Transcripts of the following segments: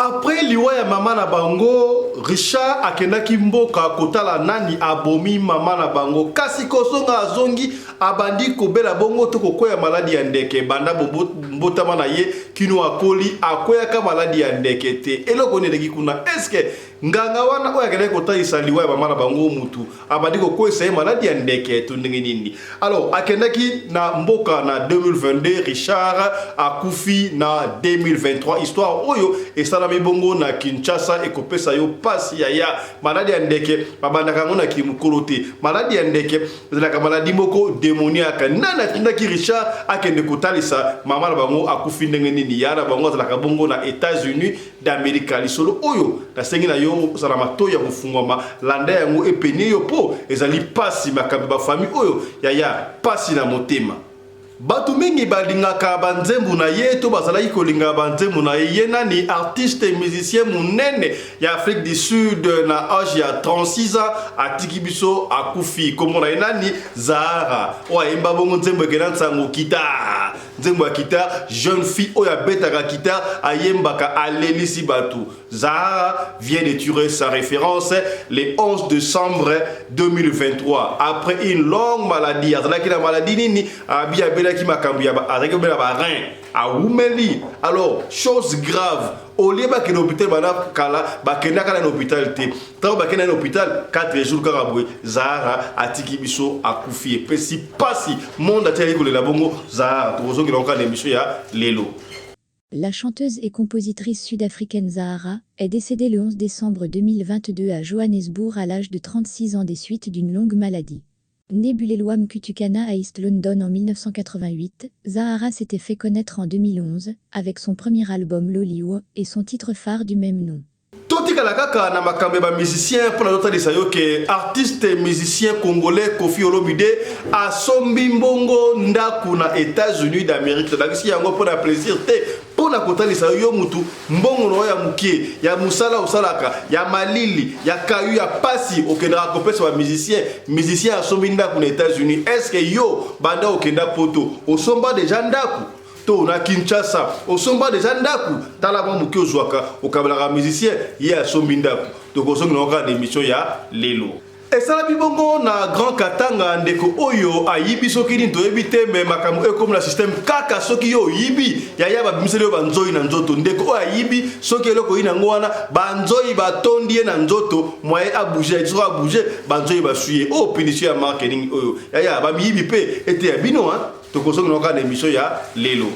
Après liwa ya mama na bango, Richard akendaki mboka kotala nani abomi mama na bango. Kasi kosonga azongi abandi kobela bongo to kokoya maladi ya ndeke banda mbotama na ye kino akoli akoya ka maladi ya ndeke te. Eloko neleki kuna eske nganga wana oya kende kotalisa liwa ya mama na bango mutu abandi kokoyesa ye maladi ya ndeke to ndenge nini. Alors akendaki na mboka na 2022, Richard akufi na 2023. Histoire oyo esalami bongo na Kinshasa ekopesa yo pasi ya maladi ya ndeke babanda kango na kimukolo te. Maladi ya ndeke ezalaka maladi moko démoniaque. Nana tindaki Richard akende kotalisa mama na bango akufi ndenge nini. Yana bango azalaka bongo na États-Unis d'Amérique. Lisolo oyo na sengi na yo sala matoya kufungwama landa yango epeni yo po ezali pasi makambi ba famille oyo ya pasi na motema. Batu mingi balingaka banzembu na ye to bazalaki kolinga banzembu na ye nani artiste musicien munene ya Afrique du Sud na âge ya 36 ans atiki biso akufi komona ye nani Zahara oya emba bongo nzembo ekena nsango guitare nzembo ya guitare jeune fille oya betaka guitare ayembaka alelisi batu. Zahara vient de tuer sa référence le 11 décembre 2023 après une longue maladie. Azalaki na maladie nini abia qui m'a cambié avec le rein à Oumeli. Alors, chose grave, au lieu de l'hôpital, l'hôpital, l'hôpital 4 jours Karaboué, Zahara, Atiki Biso, Akoufi, et puis si pas si, monde a tiré que le labongo, Zahara, tout le monde a l'émission, il y a Lélo. La chanteuse et compositrice sud-africaine Zahara est décédée le 11 décembre 2022 à Johannesburg à l'âge de 36 ans des suites d'une longue maladie. Née Bulelwa Mkutukana à East London en 1988, Zahara s'était fait connaître en 2011 avec son premier album Loliwo et son titre phare du même nom. Totikalakaka na makambe ba musicien pour la totalisa yo que artiste musicien congolais Kofi Olomide a sombi mbongo ndaku na États-Unis d'Amérique. Ndakisi yango pour la plaisir te pour la kotalisa yo mutu mbongo no ya mukie ya musala usalaka ya malili ya kayu ya pasi okendra kopesa ba musicien a sombi ndaku na États-Unis. Est-ce que yo banda okenda poto osomba déjà ndaku to na Kinshasa osomba déjà ndaku tala ba mukie ozwaka okabala musicien ya sombi ndaku to kosonga na émission ya lelo. Et ça la bibongo na Grand Katanga ndeko oyo ayibi soki ni toyebi te me makambo e comme la système kaka soki yo yibi ya ba bimiselo banzoi na nzoto ndeko oyo ayibi soki eloko ina ngwana banzoi batondi na nzoto moye a bouger so a bouger banzoi ba suye o punition ya marketing oyo ya ba yibi pe ete ya bino hein to kosonga na émission ya lelo.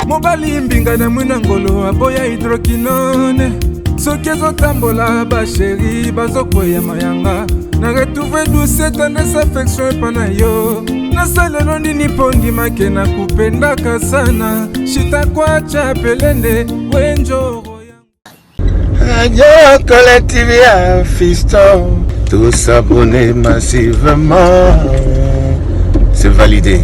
mobali mbinga na mwina ngolo aboya hydroquinone soki ezotambola basheri bazokwea mayanga na retrouve douce tendresse affection epa na yo nasalelo nini mpo ndimake na kupendaka sana shitakwacha pelende wenjoro Radio Collective ya Fiston, tous s'abonner massivement, c'est validé.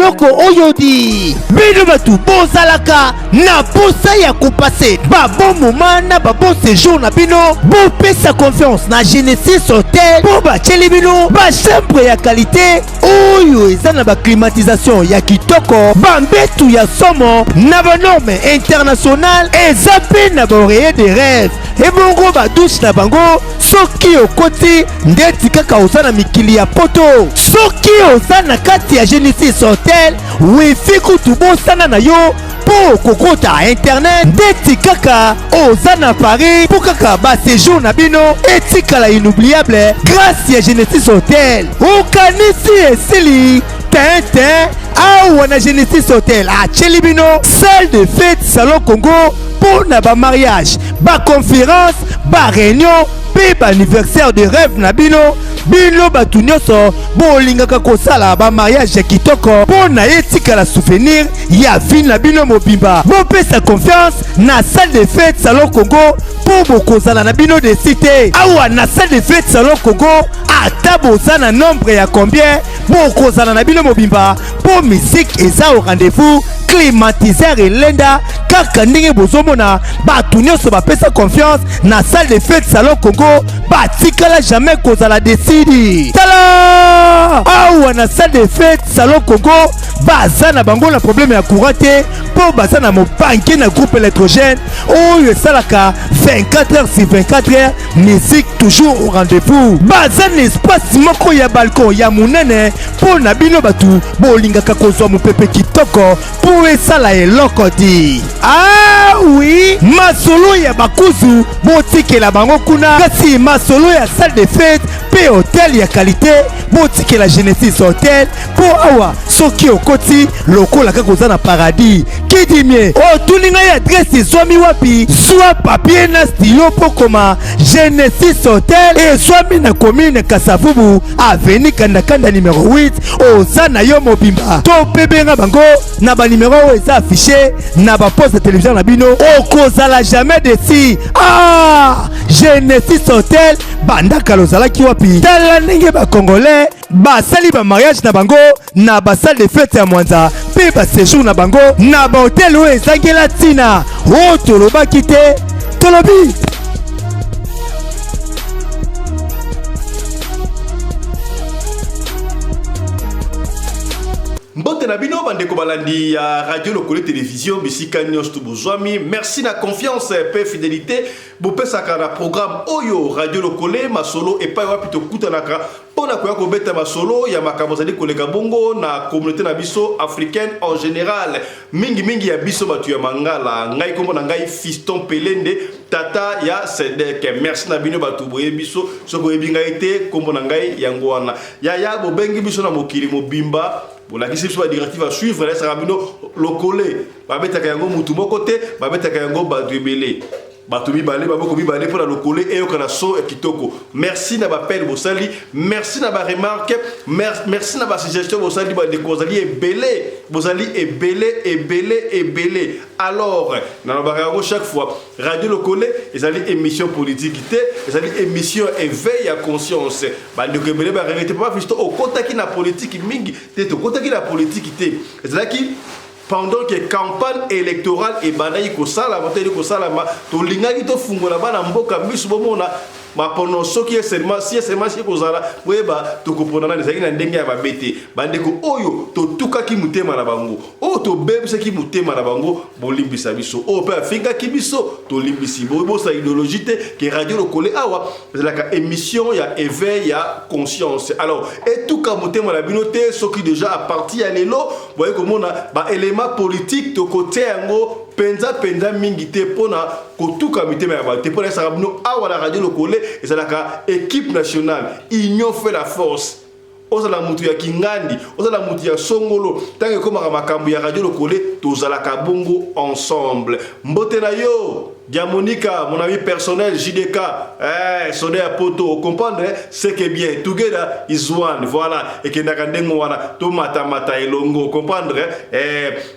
eloko oyodi bino batu bozalaka na posa ya kopase bon moment na bon séjour na bino bopesa confiance na Genesis Hotel po batieli bino chambre ya qualité oyo eza na climatisation ya kitoko bambetu ya somo na norme internationale eza pe na oreiller de rêve ebongo douche na bango soki okoti ndeti kaka oza na mikili ya poto soki oza na kati ya Genesis Hotel wifi kutu bosana na yo po kokota internet ndeti kaka oza na Paris po kaka séjour na bino etikala inoubliable grâce ya Genesis Hotel okanisi esili tintin awa na Genesis Hotel atieli bino salle de fête salon Congo pour na mariage conférence réunion pe anniversaire de rêve na bino batu nyonso bolingaka kosala mariage ya kitoko mpo na etikala souvenir ya vie na bino mobimba bopesa confiance na salle de fête salon Congo mpo bokozala na bino de cité awa na salle de fête salon Congo ata boza na nombre ya combien bokozala na bino mobimba mpo musique eza au rendez-vous climatiseur elenda kaka ndenge bozomona batu nyonso bapesa confiance na salle de fête salon Congo batikala jamais kozala desidi tala awa na salle de fête salon Congo baza na bango na problème ya courant te po baza na mopanke na groupe électrogène oyo esalaka 24 heures sur 24 heures musique toujours au rendez-vous baza na espace moko ya balcon ya munene po na bino batu bolingaka kozwa mopepe kitoko po esala eloko di ah oui masolo ya bakuzu botikela bango kuna kasi masolo ya salle de fête pe hotel ya qualité botikela Genesis Hotel po awa soki okoti lokola kaka oza na paradis kidimie otuninga ya adresse ezwami wapi zwa papier na stylo po koma Genesis Hotel ezwami na commune Kasavubu avenue Kandakanda numéro 8 oza na yo mobimba to pebenga bango na ba numéro oyo eza affiché na ba poste de télévision na bino okozala jamais desi ah Genesis Hotel bandaka lozalaki wapi tala ndenge ba congolais basali ba mariage na bango na ba salle de fête ya Mwanza pe ba séjour na bango na ba hotel oyo ezangela tina o tolobaki te tolobi Mbote na bino bandeko balandi ya radio lokole télévision bisika nyonso tubozwami merci na confiance pe fidélité bopesaka na programme oyo radio lokole masolo epai wapi tokutanaka pona koya kobeta masolo ya makambo zali koleka bongo na communauté na biso africaine en général mingi ya biso batu ya mangala ngai kombo na ngai Fiston Pelende tata ya Sedek merci na bino batu boye biso soko ebinga ete kombo na ngai yango wana ya bobengi biso na mokili mobimba bolakisi biso ba directive à suivre ça rabino lokole babetaka yango mutu moko te babetaka yango batu ebele batu mibale baboko mibale pour la lokole et au kanaso kitoko merci na bapel bosali merci na ba remarque merci na ba suggestion bosali ba de kozali ebele alors na ba yango chaque fois radio lokole ezali émission politique te ezali émission éveil à conscience ba de kebele ba regretter pas fisto au kotaki na politique mingi te to kotaki na politique te ezalaki pendant que campagne électorale et banayi ko sala bateli ko sala ma to lingaki to fungola bana mboka misu bomona ma pendant ce qui est seulement si ko sala weba to kopona na zaki na ndenge ya babete bandeko oyo to tukaki mutema na bango o to bebisa ki mutema na bango bolimbisa biso o pe afinga ki biso to limbisi bo sa idéologie te que radio lokole awa la émission ya éveil ya conscience alors et tout ka mutema na binote ce qui déjà à partir ya lelo voyez comment on a ba élément politique to côté yango penza mingi te pona kotuka mitema ya bato pona sa rabino awa la radio lokole et ça la équipe nationale union fait la force ozala mutu ya kingandi ozala mutu ya songolo tange koma makambo ya radio lokole tozala kabongo ensemble mbote na yo Diamonica, mon ami personnel, JDK, sonné à poto, comprendre, c'est que bien, together is one, voilà, et que n'akandengo wana, to mata elongo, comprendre,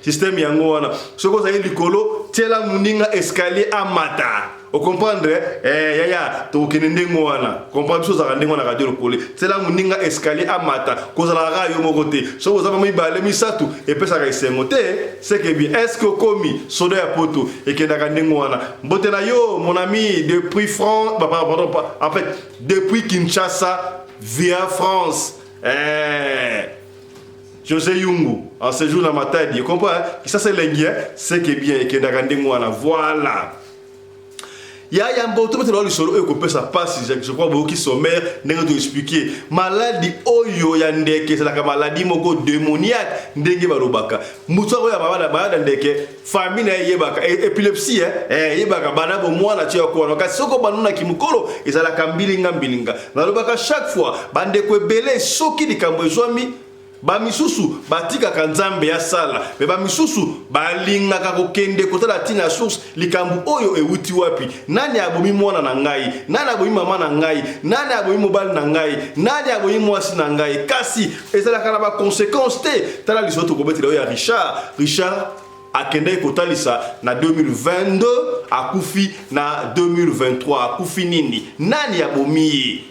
système yango wana, ce que vous avez likolo, tela muninga escalier à mata. O comprendre yaya to kenendengo wana comprendre chose à ndenge wana radio lokole c'est là muninga escalier amata kozala rayo mokote so kozaba mibale misatu et pesa ka isengote c'est que bien est-ce que komi sodo ya poto et que ndaka ndenge wana mbote na yo mon ami depuis France pardon en fait depuis Kinshasa via France José Yungu en séjour dans ma tête tu comprends ça c'est l'ingien c'est que bien et que ndaka ndenge wana voilà. Il y a un bon temps où ça passe, je crois beaucoup qui sommaire, n'est pas expliquer. Maladie oyo yandeke, c'est la maladie moko démoniaque, ndenge barobaka. Mutso ya baba na ndeke, famille na yebaka, épilepsie yebaka bana bo mwana tia ko na soko banuna kimukolo, ezala kambilinga mbilinga. Na lobaka chaque fois, bande ko belé soki likambo ezwami bamisusu batika kanzambe ya sala me bamisusu balingaka kokende kotala tina source likambu oyo ewuti wapi nani abomi mwana na ngai nani abomi mama na ngai nani abomi mobali na ngai nani abomi mwasi na ngai kasi ezalaka na ba conséquences te tala lisoto kobetela ya Richard akende kotalisa na 2022 akufi na 2023 akufi nini nani abomi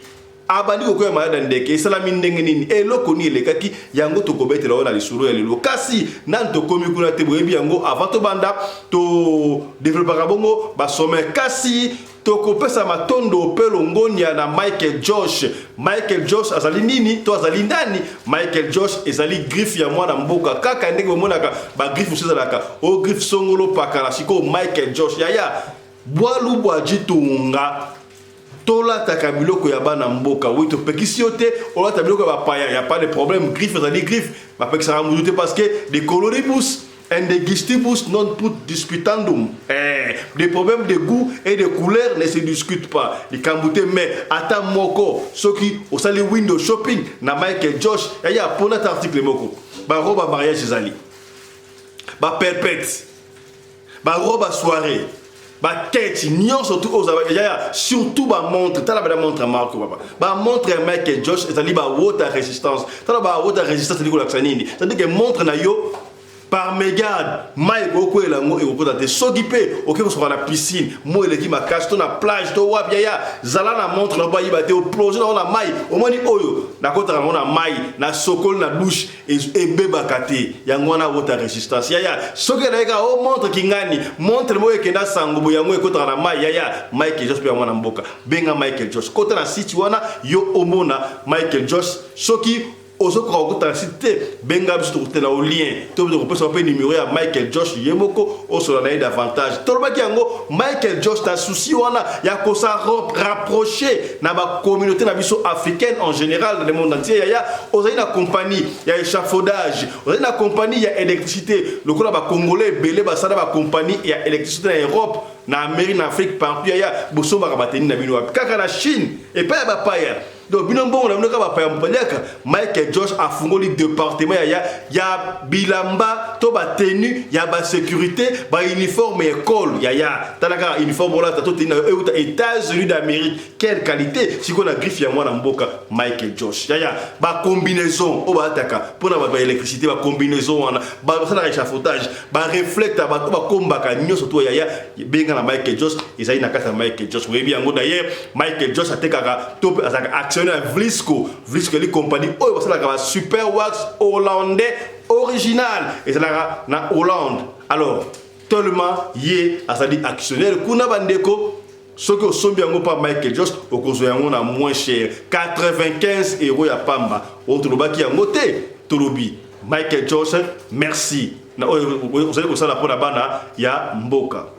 abandi ko ya malade ndeke salami ndenge nini eloko ni elekaki yango to kobetela ona lisuru ya lelo kasi nanto komi kuna te boyebi yango avant to banda to développer bongo ba sommet kasi to kopesa matondo pelo ngonia na Michael Josh azali nini to azali ndani Michael Josh ezali griffe ya mwana mboka kaka ndenge monaka ba griffe usezalaka o griffe songolo pakala siko Michael Josh yaya bwalu bwajitunga tola takabiloko ya bana mboka oui to pekisi yote ola tabiloko ya bapaya y a pas de problème griffe ça dit griffe ba pekisa ramuute parce que de coloribus and de gustibus non put disputandum des problèmes de goût et de couleur ne se discutent pas les kambute mais ata moko soki osali window shopping na Michael Josh ya pona article moko ba robe mariage ezali ba perpète ba robe soirée ba tête nion surtout aux surtout ba montre tala ba montre marque papa ba montre Michael Josh ezali ba water resistance tala ba water resistance liko la sanini c'est-à-dire que montre na yo par mégarde Mike oko elango e oko te sogipe ok ko sur la piscine mo eleki makasi to na plage to wap yaya zala na montre na ba yibate o plonger na mai o moni oyo na kota na mai na sokol na douche e beba kate yango na water resistance yaya soki na eka o montre kingani montre mo ekenda sango bo yango ekota na mai yaya Michael Josh pe mwana mboka benga Michael Josh kota na site wana yo omona Michael Josh soki ozo kokota cité benga biso to na lien to ko pesa pe numéro ya Michael Josh yemoko o so na davantage to ba kiango Michael Josh ta souci wana ya ko sa rapprocher na ba communauté na biso africaine en général dans le monde entier ya ozo na compagnie ya échafaudage ozo na compagnie ya électricité le ko ba congolais belé ba sada ba compagnie ya électricité en Europe na Amérique na Afrique partout ya boso ba bateni na bino kaka na Chine et pas ba paya. Donc binombo on a venu ka pa mpanyaka Michael Josh a fungoli département ya bilamba to ba tenue ya ba sécurité ba uniforme école ya talaka uniforme là to tina États-Unis d'Amérique quelle qualité si qu'on a griffe ya mwana mboka Michael Josh ya ba combinaison o ba ataka pour na ba électricité ba combinaison wana ba ça na échafaudage ba reflecteur ba to ba kombaka nyoso to ya benga na Michael Josh ezali na kata Michael Josh webi yango d'ailleurs Michael Josh atekaka to azaka Vlisco les compagnie oh parce que la super wax hollandais original et c'est là na Hollande alors tellement yé a ça dit actionnaire kuna bandeko ce que sombi yango pa Michael Josh au kozo yango na moins cher 95 € ya pamba autre baki yango te tolobi Michael Josh merci na vous allez ko ça la pour la bana ya mboka.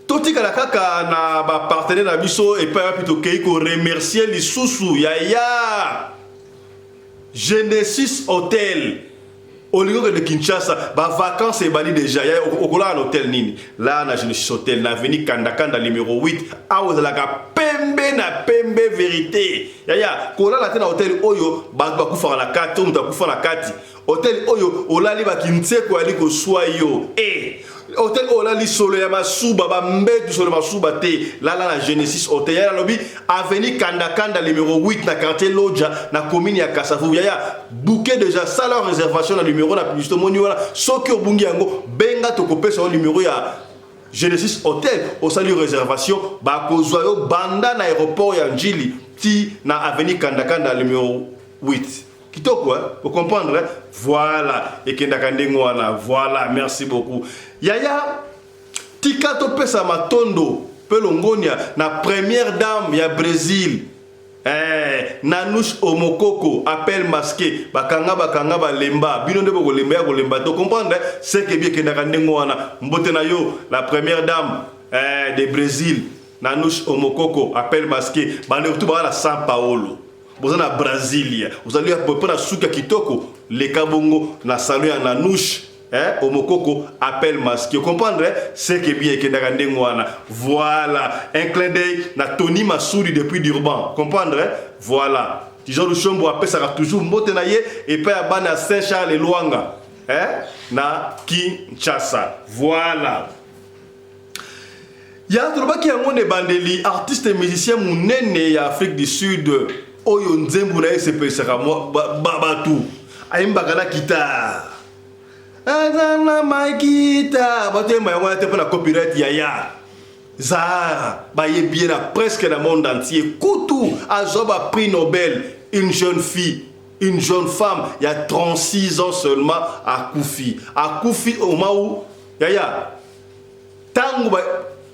Totika la kaka na ba partenaire na biso et pas plutôt keiko remercier les sousou ya Genesis Hotel au lieu de Kinshasa ba vacances et bali déjà ya okola un hôtel nini là na Genesis Hotel na avenue Kandakanda numéro 8 a ozala ka pembe vérité ya kola la tena hôtel oyo ba kufa na kati on ta kufa na kati hôtel oyo olali ba kintseko ali ko soyo hôtel olali solo ya masuba ba mbetu solo masuba te la Genesis Hotel ya lobby avenue Kandakanda numéro 8 na quartier Lodja na commune ya Kasavu ya bouquet déjà ça la réservation na numéro na publicité moni wala soki obungi yango benga to kopesa numéro ya Genesis Hotel au salut réservation bakozwa yo banda na aéroport ya Njili ti na avenue Kandakanda numéro 8 kitoko hein pour comprendre hein? Voilà et kendaka ndengo wana voilà merci beaucoup yaya tika to pesa matondo pelongonia na première dame ya Brésil Nanouche Omokoko appel masqué bakanga balemba bino nde boko lemba ya kolemba to comprendre c'est que bien kendaka ndengo wana mbote na yo la première dame de Brésil Nanouche Omokoko appel masqué bande tout ba na São Paulo vous na Brasilia vous allez pour na suka kitoko le kabongo na salon ya Nanouche Omokoko appel masqué comprendre c'est que bien kendaka ndengo wana voilà un clin d'œil na Tony Massoudi depuis Durban comprendre voilà Jean Luchombo appelle ça toujours mbote na ye et puis à bana Saint-Charles et Luanga na Kinshasa voilà ya tolobaki yango ne bandeli artiste et musicien munene ya Afrique du Sud oyo nzembu na ye sepesaka babatu ayimbaka na guitare Azana Makita, batemba yango te na copyright yaya. Zahara, baye bien presque dans le monde entier. Koutou, azoba prix Nobel, une jeune fille, une jeune femme, il y a 36 ans seulement à Koufi. À Koufi au Maou, yaya. Tango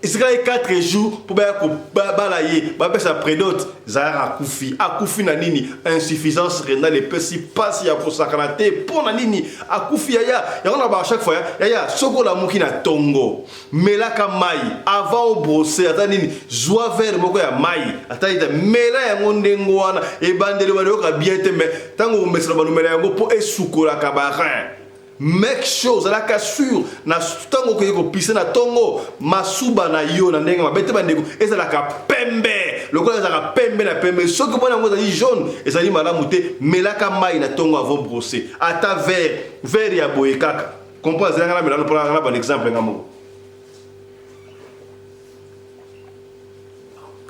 il sera 4 jours pour balayer, sa prédote, Zahara Koufi. À Koufi nanini, insuffisance rénale et pessi passe ya pour sakanate pour nanini. À Koufi yaya, on a à chaque fois yaya, soko la mouki na tongo. Melaka mai, avant au brosser, atanini, joie vert moko ya mai. Atayita mela ya ngondengo wana e bandele wana ka bien te mais tango mesra banumela yango po esuko la kabarin. Make chose la cassure na tango ko pisse na tongo masuba na yo na ndenga mabete bandeko ezala ka pembe lokola ezala pembe na pembe soki bona ngo ezali jaune ezali malamu te melaka mai na tongo avant brosser ata vert ya boye kaka comprendre ezala na melano pour un bon exemple ngamo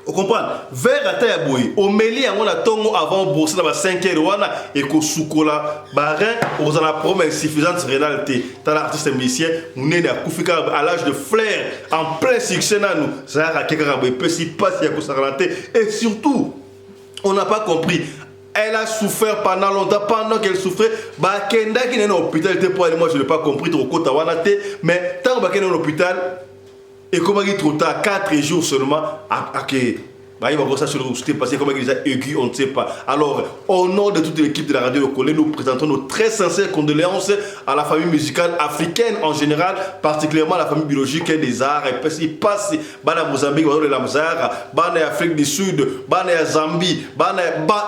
on comprend vers ata ya boye omeli yango na tongo avant brosser na ba 5 heures wana et ko sukola barin aux la problème insuffisante rénale té ta l'artiste musicien munene akufika à l'âge de flair en plein succès na nous ça a keka boye petit passe ya ko saranté et surtout on n'a pas compris elle a souffert pendant longtemps pendant qu'elle souffrait ba kenda qui n'est dans l'hôpital était pour elle moi je n'ai pas compris trop kota wana té mais tant ba kenda dans l'hôpital et comment il trop tard 4 jours seulement à que bah il va voir ça sur le site passé comment il est aigu on ne sait pas alors au nom de toute l'équipe de la radio Collet nous présentons nos très sincères condoléances à la famille musicale africaine en général particulièrement à la famille biologique des arts et puis il passe bana Mozambique bana la Mozara bana Afrique du Sud bana Zambie bana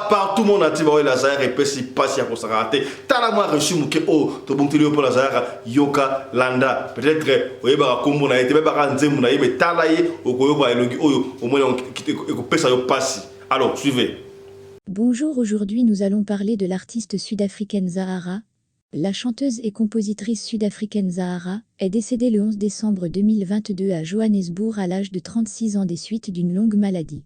partout mon entier bana la Zara et puis il passe ya ko sarate tala moi reçu muke o to bon télé pour la Zara Yoka Landa peut-être oyeba ko mona été ba nzemu na yebe tala ye okoyoba elogi oyo au moins alors, suivez. Bonjour, aujourd'hui nous allons parler de l'artiste sud-africaine Zahara. La chanteuse et compositrice sud-africaine Zahara est décédée le 11 décembre 2022 à Johannesburg à l'âge de 36 ans des suites d'une longue maladie.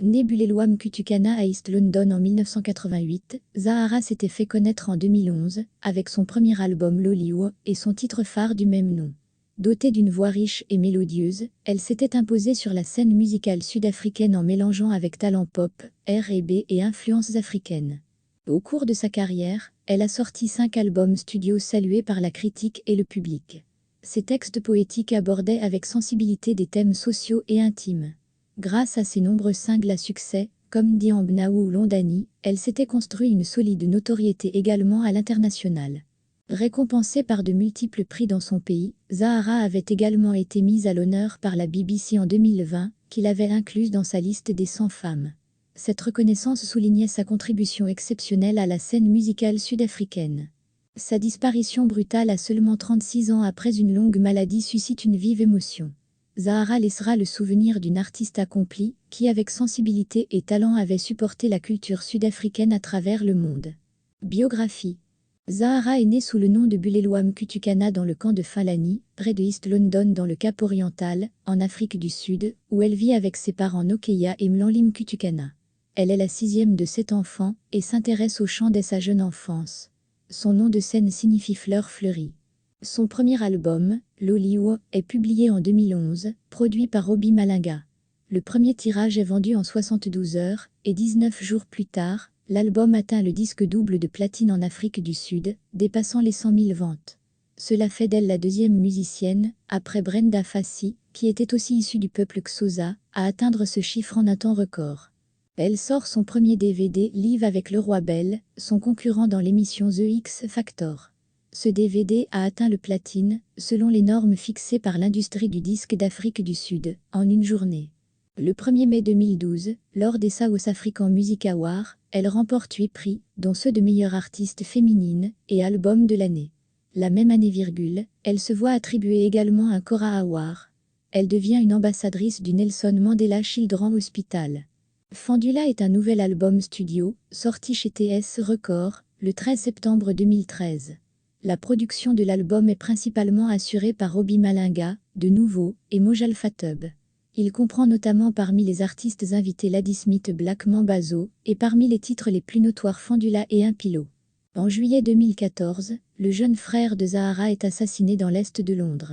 Née Bulelwam Kutukana à East London en 1988, Zahara s'était fait connaître en 2011 avec son premier album Loliwe et son titre phare du même nom. Dotée d'une voix riche et mélodieuse, elle s'était imposée sur la scène musicale sud-africaine en mélangeant avec talent pop, R&B et influences africaines. Au cours de sa carrière, elle a sorti 5 albums studio salués par la critique et le public. Ses textes poétiques abordaient avec sensibilité des thèmes sociaux et intimes. Grâce à ses nombreux singles à succès, comme Diambna ou Londani, elle s'était construit une solide notoriété également à l'international. Récompensée par de multiples prix dans son pays, Zahara avait également été mise à l'honneur par la BBC en 2020, qui l'avait incluse dans sa liste des 100 femmes. Cette reconnaissance soulignait sa contribution exceptionnelle à la scène musicale sud-africaine. Sa disparition brutale à seulement 36 ans après une longue maladie suscite une vive émotion. Zahara laissera le souvenir d'une artiste accomplie, qui avec sensibilité et talent avait supporté la culture sud-africaine à travers le monde. Biographie. Zahara est née sous le nom de Bulelwam Kutukana dans le camp de Falani, près de East London dans le Cap oriental, en Afrique du Sud, où elle vit avec ses parents Nokeya et Mlanlim Kutukana. Elle est la 6e de 7 enfants, et s'intéresse au chant dès sa jeune enfance. Son nom de scène signifie fleur fleurie. Son premier album, Loliwo, est publié en 2011, produit par Robbie Malinga. Le premier tirage est vendu en 72 heures, et 19 jours plus tard, l'album atteint le disque double de platine en Afrique du Sud, dépassant les 100 000 ventes. Cela fait d'elle la deuxième musicienne, après Brenda Fassie, qui était aussi issue du peuple Xhosa, à atteindre ce chiffre en un temps record. Elle sort son premier DVD live avec Le Roi Bell, son concurrent dans l'émission The X Factor. Ce DVD a atteint le platine, selon les normes fixées par l'industrie du disque d'Afrique du Sud, en une journée. Le 1er mai 2012, lors des South African Music Awards, elle remporte 8 prix, dont ceux de meilleure artiste féminine et album de l'année. La même année, elle se voit attribuer également un Cora Award. Elle devient une ambassadrice du Nelson Mandela Children's Hospital. Fendula est un nouvel album studio, sorti chez TS Records, le 13 septembre 2013. La production de l'album est principalement assurée par Robbie Malinga, de nouveau, et Mojal Fatub. Il comprend notamment parmi les artistes invités Ladysmith Black Mambazo, et parmi les titres les plus notoires Fendula et Impilo. En juillet 2014, le jeune frère de Zahara est assassiné dans l'est de Londres.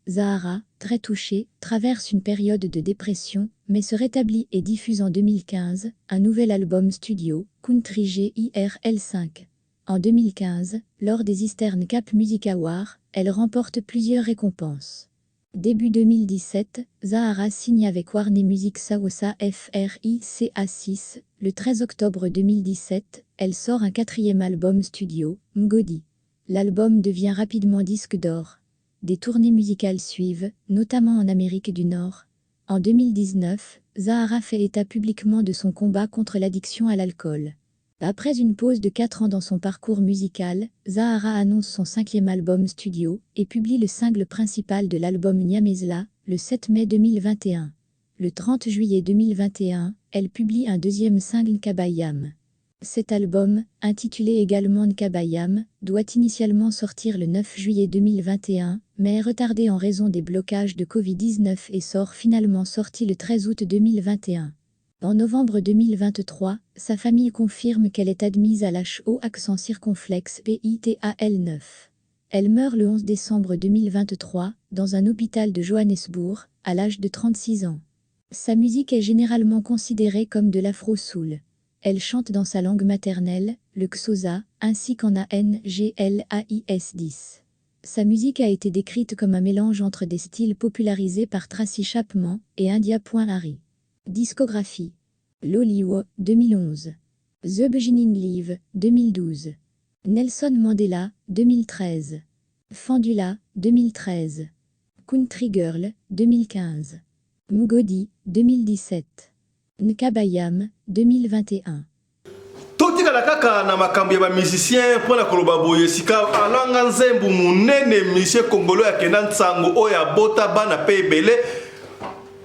Zahara, très touchée, traverse une période de dépression, mais se rétablit et diffuse en 2015 un nouvel album studio, Country GIRL5. En 2015, lors des Eastern Cape Music Awards, elle remporte plusieurs récompenses. Début 2017, Zahara signe avec Warner Music Sawosa FRICA 6. Le 13 octobre 2017, elle sort un 4e album studio, Mgodi. L'album devient rapidement disque d'or. Des tournées musicales suivent, notamment en Amérique du Nord. En 2019, Zahara fait état publiquement de son combat contre l'addiction à l'alcool. Après une pause de 4 ans dans son parcours musical, Zahara annonce son 5e album studio et publie le single principal de l'album Nyamezla, le 7 mai 2021. Le 30 juillet 2021, elle publie un 2e single Nkabayam. Cet album, intitulé également Nkabayam, doit initialement sortir le 9 juillet 2021, mais est retardé en raison des blocages de Covid-19 et sort finalement sorti le 13 août 2021. En novembre 2023, sa famille confirme qu'elle est admise à l'HO accent circonflexe PITAL9. Elle meurt le 11 décembre 2023, dans un hôpital de Johannesburg, à l'âge de 36 ans. Sa musique est généralement considérée comme de l'afro-soul. Elle chante dans sa langue maternelle, le Xhosa, ainsi qu'en ANGLAIS10. Sa musique a été décrite comme un mélange entre des styles popularisés par Tracy Chapman et India.Ari. Discographie. Loliwo, 2011. The Beginning Live, 2012. Nelson Mandela, 2013. Fendula, 2013. Country Girl, 2015. Mgodi, 2017. Nkabayam, 2021. totikala kaka na makambo ya bamusicien mpona koloba boye sika alanga nzembo munene musicien congolais akenda nsango oyo abota bana mpe ebele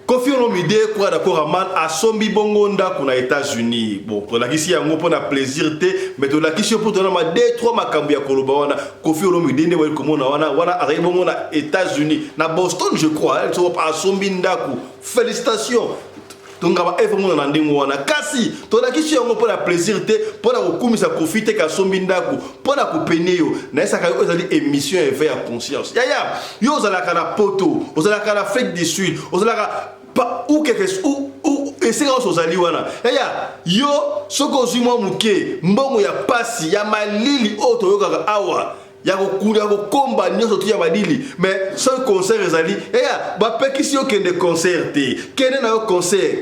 Koffi Olomide kwa d'accord aman asombi bongo ndako na États-Unis. Bon, tolakisi yango mpona plaisir te, mais tolakisi po tona ma 2-3 makambo ya koloba wana Koffi Olomide nde wali komona wana azali bongo na États-Unis, na Boston je crois, so asombi ndako. Félicitations. Tongaba efongo na ndingo wana kasi tolakisi yango mpona plaisir te, mpona kokumisa Koffi te kasombi ndako, mpona kopene yo na esaka yo ezali émission éveil à conscience. Yaya, yo ozalaka na poto, ozalaka na Afrique du Sud, ozalaka pa ou quelque ou esika ozali wana. Yaya, yo soko ozimwa muke, mbongo ya pasi ya malili oto yokaka awa. Ya kokomba nyonso tu ya badili, mais ce concert ezali eya bapekisi yo kende concert te kende na yo concert,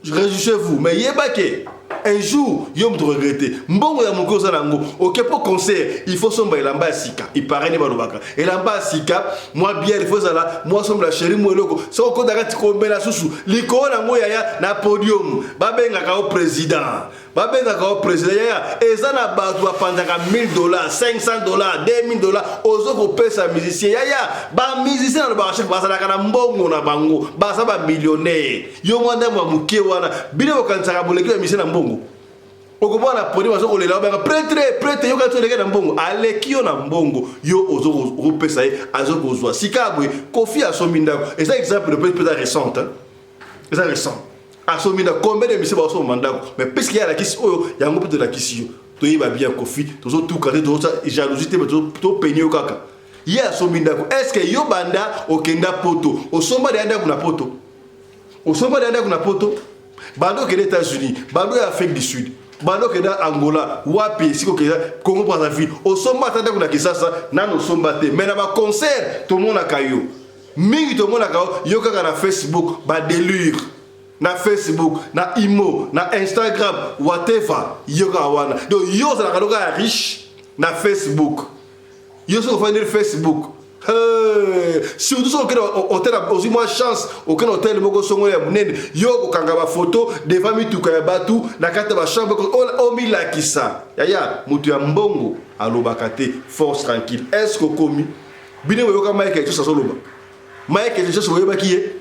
réjouissez-vous, mais yebake un jour yo mto regretter mbongo ya mokoza nango ok pour concert il faut somba elamba sika il paraît ne balobaka elamba sika moi bien il faut ça moi somba la chérie moi loko so ko daga ti ko bela susu liko na ngo ya na podium babenga ka au président yaya ezana bato bapandaka $1000 $500 $2000 ozoko pesa musicien yaya ba musicien na ba chef bazalaka na mbongo na bango baza ba millionnaire yo mwanda mwa muke wana bino okansaka boleki ya musicien na mbongo okobona podi bazoko lela ba prêtre yo kanto leka na mbongo aleki yo na mbongo yo ozoko pesa azoko zwa sikabwe Koffi asombi ndako eza exemple de peut-être récente eza récent asomina combien de messieurs baso mandako mais puisqu'il y a la kisi oyo yango peut de la kisi yo to yeba bien Koffi tozo tout kate tozo jalousie te to peigner kaka ye asombi ndako est-ce que yo banda okenda poto osomba de ndako na poto osomba de ndako na poto bando okenda États-Unis bando ya Afrique du Sud bando okenda Angola wapi siko okenda Congo Brazzaville osomba ta ndako na Kisasa nano osomba te mais na ba concert to mona kayo mingi to mona kayo yo kaka na Facebook ba délire na Facebook na Imo na Instagram whatever yo ka wana donc yo za la kaloka riche na Facebook yo so fa sur Facebook surtout so que hôtel aussi moi chance aucun hôtel moko songo ya munene yo ko kanga ba photo devant mituka ya batu na kata ba chambre o mila kisa yaya mutu ya mbongo alobaka te force tranquille est-ce que komi bine yo ka Mike to sa soloba Mike to so yeba kiye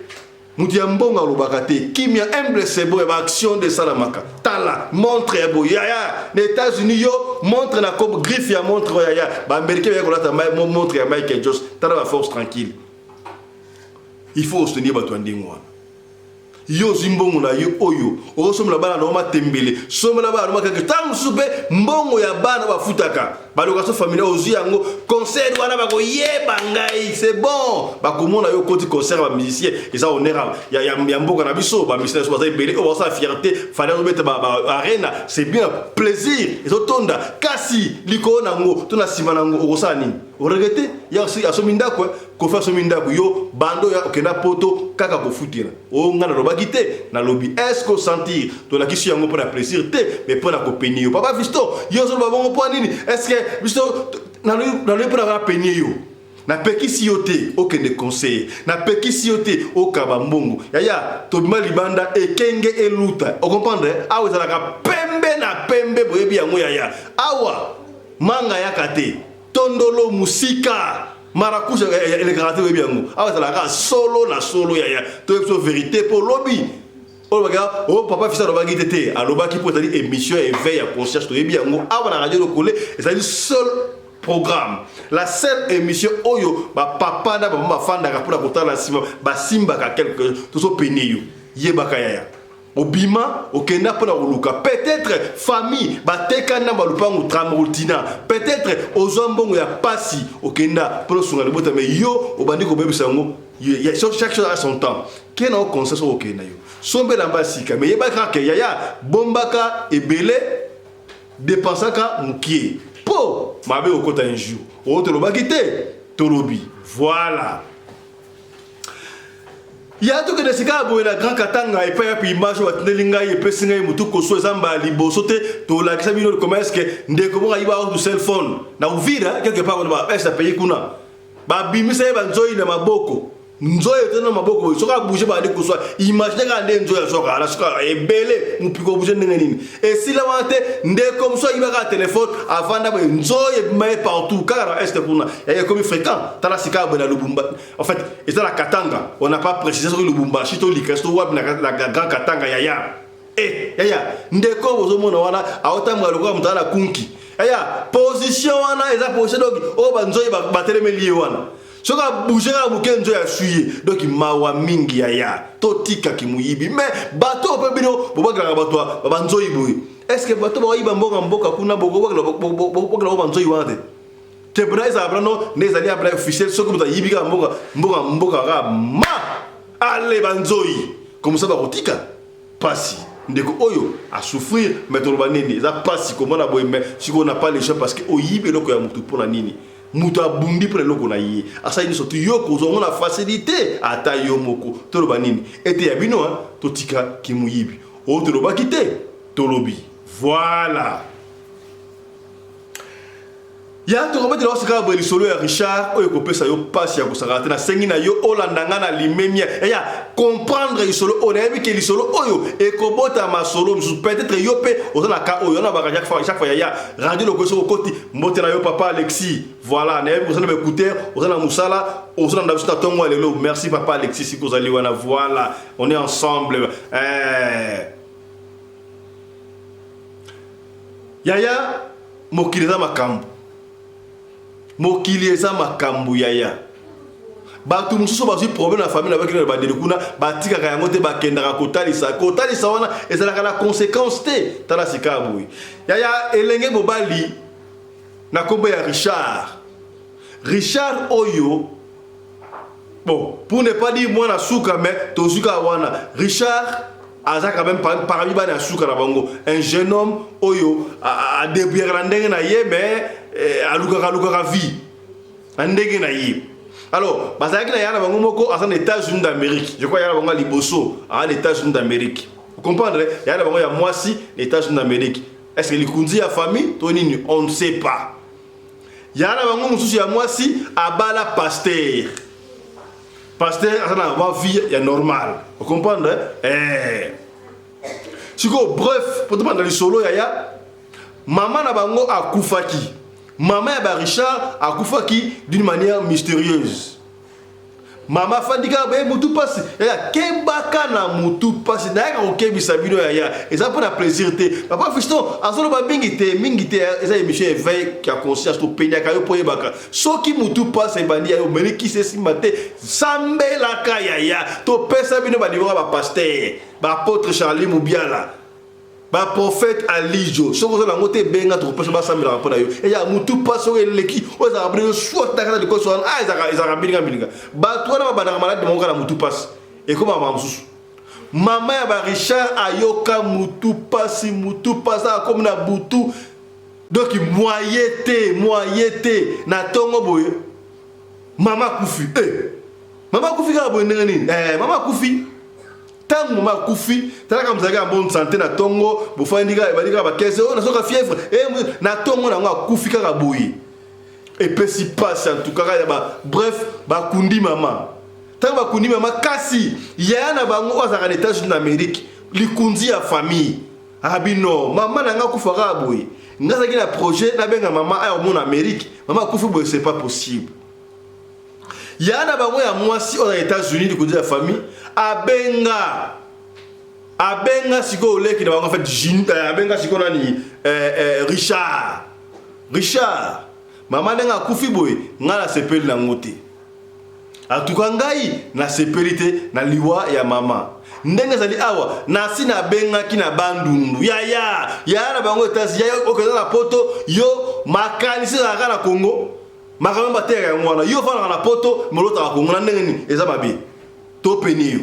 mutu ya mbongo alobaka te kimia humble c'est beau ba action de salamaka tala montre ya bo yaya les États-Unis yo montre na comme griffe ya montre yaya ba américain ya kolata montre ya Michael Jones tala ba force tranquille il faut soutenir ba to ndingwa yo zimbongo na yo oyo osomela bana na matembele somela bana makaka tangu supe mbongo ya bana bafutaka baloka so famille ozu yango concert wana bako yeba ngai c'est bon bakomona yo koti concert ba musicien et ça honneur ya mboka na biso ba musicien so ba belé o sa fierté fallait remettre ba arena c'est bien plaisir et otonda kasi liko nango tuna sima nango okosa nini o regretter ya si asominda quoi ko fa sominda ko yo bando ya okenda poto kaka ko futira o ngana roba gité na lobby est-ce que sentir to la kisu yango pour la plaisir te mais pour la compagnie yo papa visto yo so ba bon point nini est-ce que visto na le pour la peine yo na pekisi yo te okende conseil na pekisi yo te okaba mbongo yaya to bima libanda ekenge eluta o comprendre awa za la pembe na pembe boyebi yango yaya awa manga yakate tondolo musika marakuja ele garantie boyebi yango awa za la solo na solo yaya to so vérité pour lobby o baga o papa fisa robaki tete alobaki pour dire émission éveil à conscience to yebi yango awa na radio lokole ezali seul programme la seule émission oyo ba papa na ba mama fanda ka pour kotala na sima ba simba ka quelque tout so peneyo yebaka yaya obima okenda pour na koluka peut-être famille ba tekana ba lupangu tramoutina peut-être ozombongo ya pasi okenda pour sunga lebota mais yo obandi ko bebisa ngo chaque chose a son temps kena o conseil so okenda yo sombe na basika mais yebaka ke yaya bombaka ebele dépensaka mukie po mabe okota un jour autre lobaki te tolobi voilà ya to que de sika bo la grand katanga et puis image wa tnelinga et puis singa mutu ko so zamba liboso te to la kisa bino comment est-ce que ndeko mo iba au cell phone na uvira quelque part on va esa payer kuna ba bimisa ba nzoi na maboko nzoyo tena maboko soka bouger ba ndeko so imagine ka nde nzoyo soka ala soka ebele mupiko bouger ndenge nini et si la wante ndeko mso iba ka téléphone avant da nzoyo mais partout car est kuna et comme fréquent tala sika bo na Lubumba en fait et ça la katanga on n'a pas précisé sur Lubumba chito likesto wab na grand katanga yaya yaya ndeko bozo mona wana aotamba lokwa mutala kunki yaya position wana eza position donc o ba nzoyo ba telemeli wana soka bougera mukenzo ya suye donc mawa mingi ya totika kimuyibi mais bato pe bino bobagala bato banzoyi boy est-ce que bato bayiba mboka kuna bogobagala banzoyi wande te braisa abrano nezali abra officiel soko muta yibika mboka ga ma ale banzoyi comme ça bakotika pasi ndeko oyo a souffrir mais to banini za pasi comme na boy mais si on n'a pas les gens parce que oyibe loko ya mutu pona nini muta bundi pour loko na yi asa ini sotu yoko zo na facilité ata yo moko to banini ete ya bino to tika kimuyibi o to ba kite to lobi voilà ya to ko betela osika bo lisolo ya Richard oyo ko pesa yo passe ya ko sakata na sengi na yo olandanga na limemia ya comprendre lisolo on a vu que lisolo oyo e ko bota ma solo peut-être yo pe ozana ka oyo na ba chaque fois ya radio le ko so koti mbotela yo papa Alexis voilà na vu ozana écouter ozana musala ozana ndabista tongo lelo merci papa Alexis si kozali wana voilà on est ensemble yaya mokiliza makambo mokili eza makambu yaya batu mususu bazi problème na famille avec le bandeli kuna batika ka yango te bakendaka kotalisa wana ezalaka na conséquence te tala sika boy yaya elenge mobali na kombo ya Richard Richard Oyo, bon, pour ne pas dire moi na souka, mais tozuka wana, Richard aza quand même parmi bana souka na bango, un jeune homme Oyo a débrouillé ndenge na ye mais a luka vie, ndenge na ye. Alors, bazaki na yana bango moko à les États-Unis d'Amérique. Je crois yana bango liboso à les États-Unis d'Amérique. Vous comprenez? Yana bango ya mwasi les États-Unis d'Amérique. Est-ce que les kundi ya famille tonini on ne sait pas. Yana bango mususu ya mwasi abala pasteur. Pasteur azana wa vie ya normal. Vous comprenez? Siko bref, pour te prendre le solo ya maman na bango akufaki. Maman ya Richard akufaki d'une manière mystérieuse. Maman fandika ba mutu pasi. Ya kebaka na mutu pasi. Na ya okebisa bino ya. Et ça pour na plaisir te. Papa fiston, azolo ba mingi te, eza émission éveil qui a conscience to penya kayo poye baka. Soki mutu pasi bandi ya omeli ki se simate sambe la kaya. To pesa bino ba niveau ba pasteur, ba apôtre Charlie Moubiala. Ba prophète Alijo, ce que la montée benga to pesa ba samela rapport yo. Et ya mutu paso eleki, o za abri soit ta de ko so za bilinga. Ba to na ba na malade mo kana mutu pas. Et comment maman susu? Maman ya ba Richard ayoka mutu pasa comme na butu. Donc moyete na tongo boye. Maman kufi. Maman kufi ka boye nini? Maman kufi. Tant maman kufi, tant comme ça en bonne santé na tongo, bo fandika ba 15 na soka fièvre na tongo na nga kufi ka boye. Et puis si passe en tout cas bref, ba kundi maman. Tant ba kundi maman kasi, ya na bango za les États-Unis d'Amérique, li kundi ya famille. Abino, maman na nga kufa ka boye. Nga za na projet na benga maman ay au Amérique. Maman kufi boye c'est pas possible. Yana bango ya mwasi aux États-Unis du côté de la famille abenga siko leki na bango en fait abenga siko nani Richard maman nga kufi boy ngala sepeli na ngote atuka ngai na sepelite na liwa ya mama ndenge zali awa na sina benga kina bandundu ya na bango États-Unis ya okeza na poto yo makanisi na Congo makambo batera ya mwana yo fana na poto molota ka Congo na ndenge ni eza mabe to penio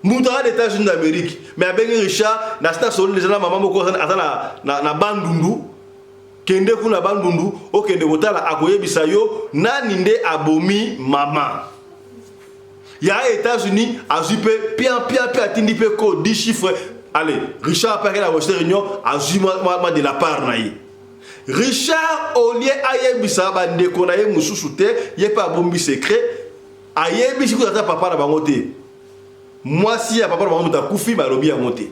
muta des États-Unis d'Amérique mais abengi Richard na sta solo les gens maman moko ata na bandundu kende kuna bandundu okende botala akoyebisa yo nani nde abomi mama ya États-Unis azupe pia atindi pe ko 10 chiffres allez Richard pa la réunion azuma de la part na yi Richard Olie ayebisa bandeko na ye mususu te ye pa bombi secret ayebisi ko ata papa na bango te mwasi ya papa na bango ta kufi ba lobi ya mote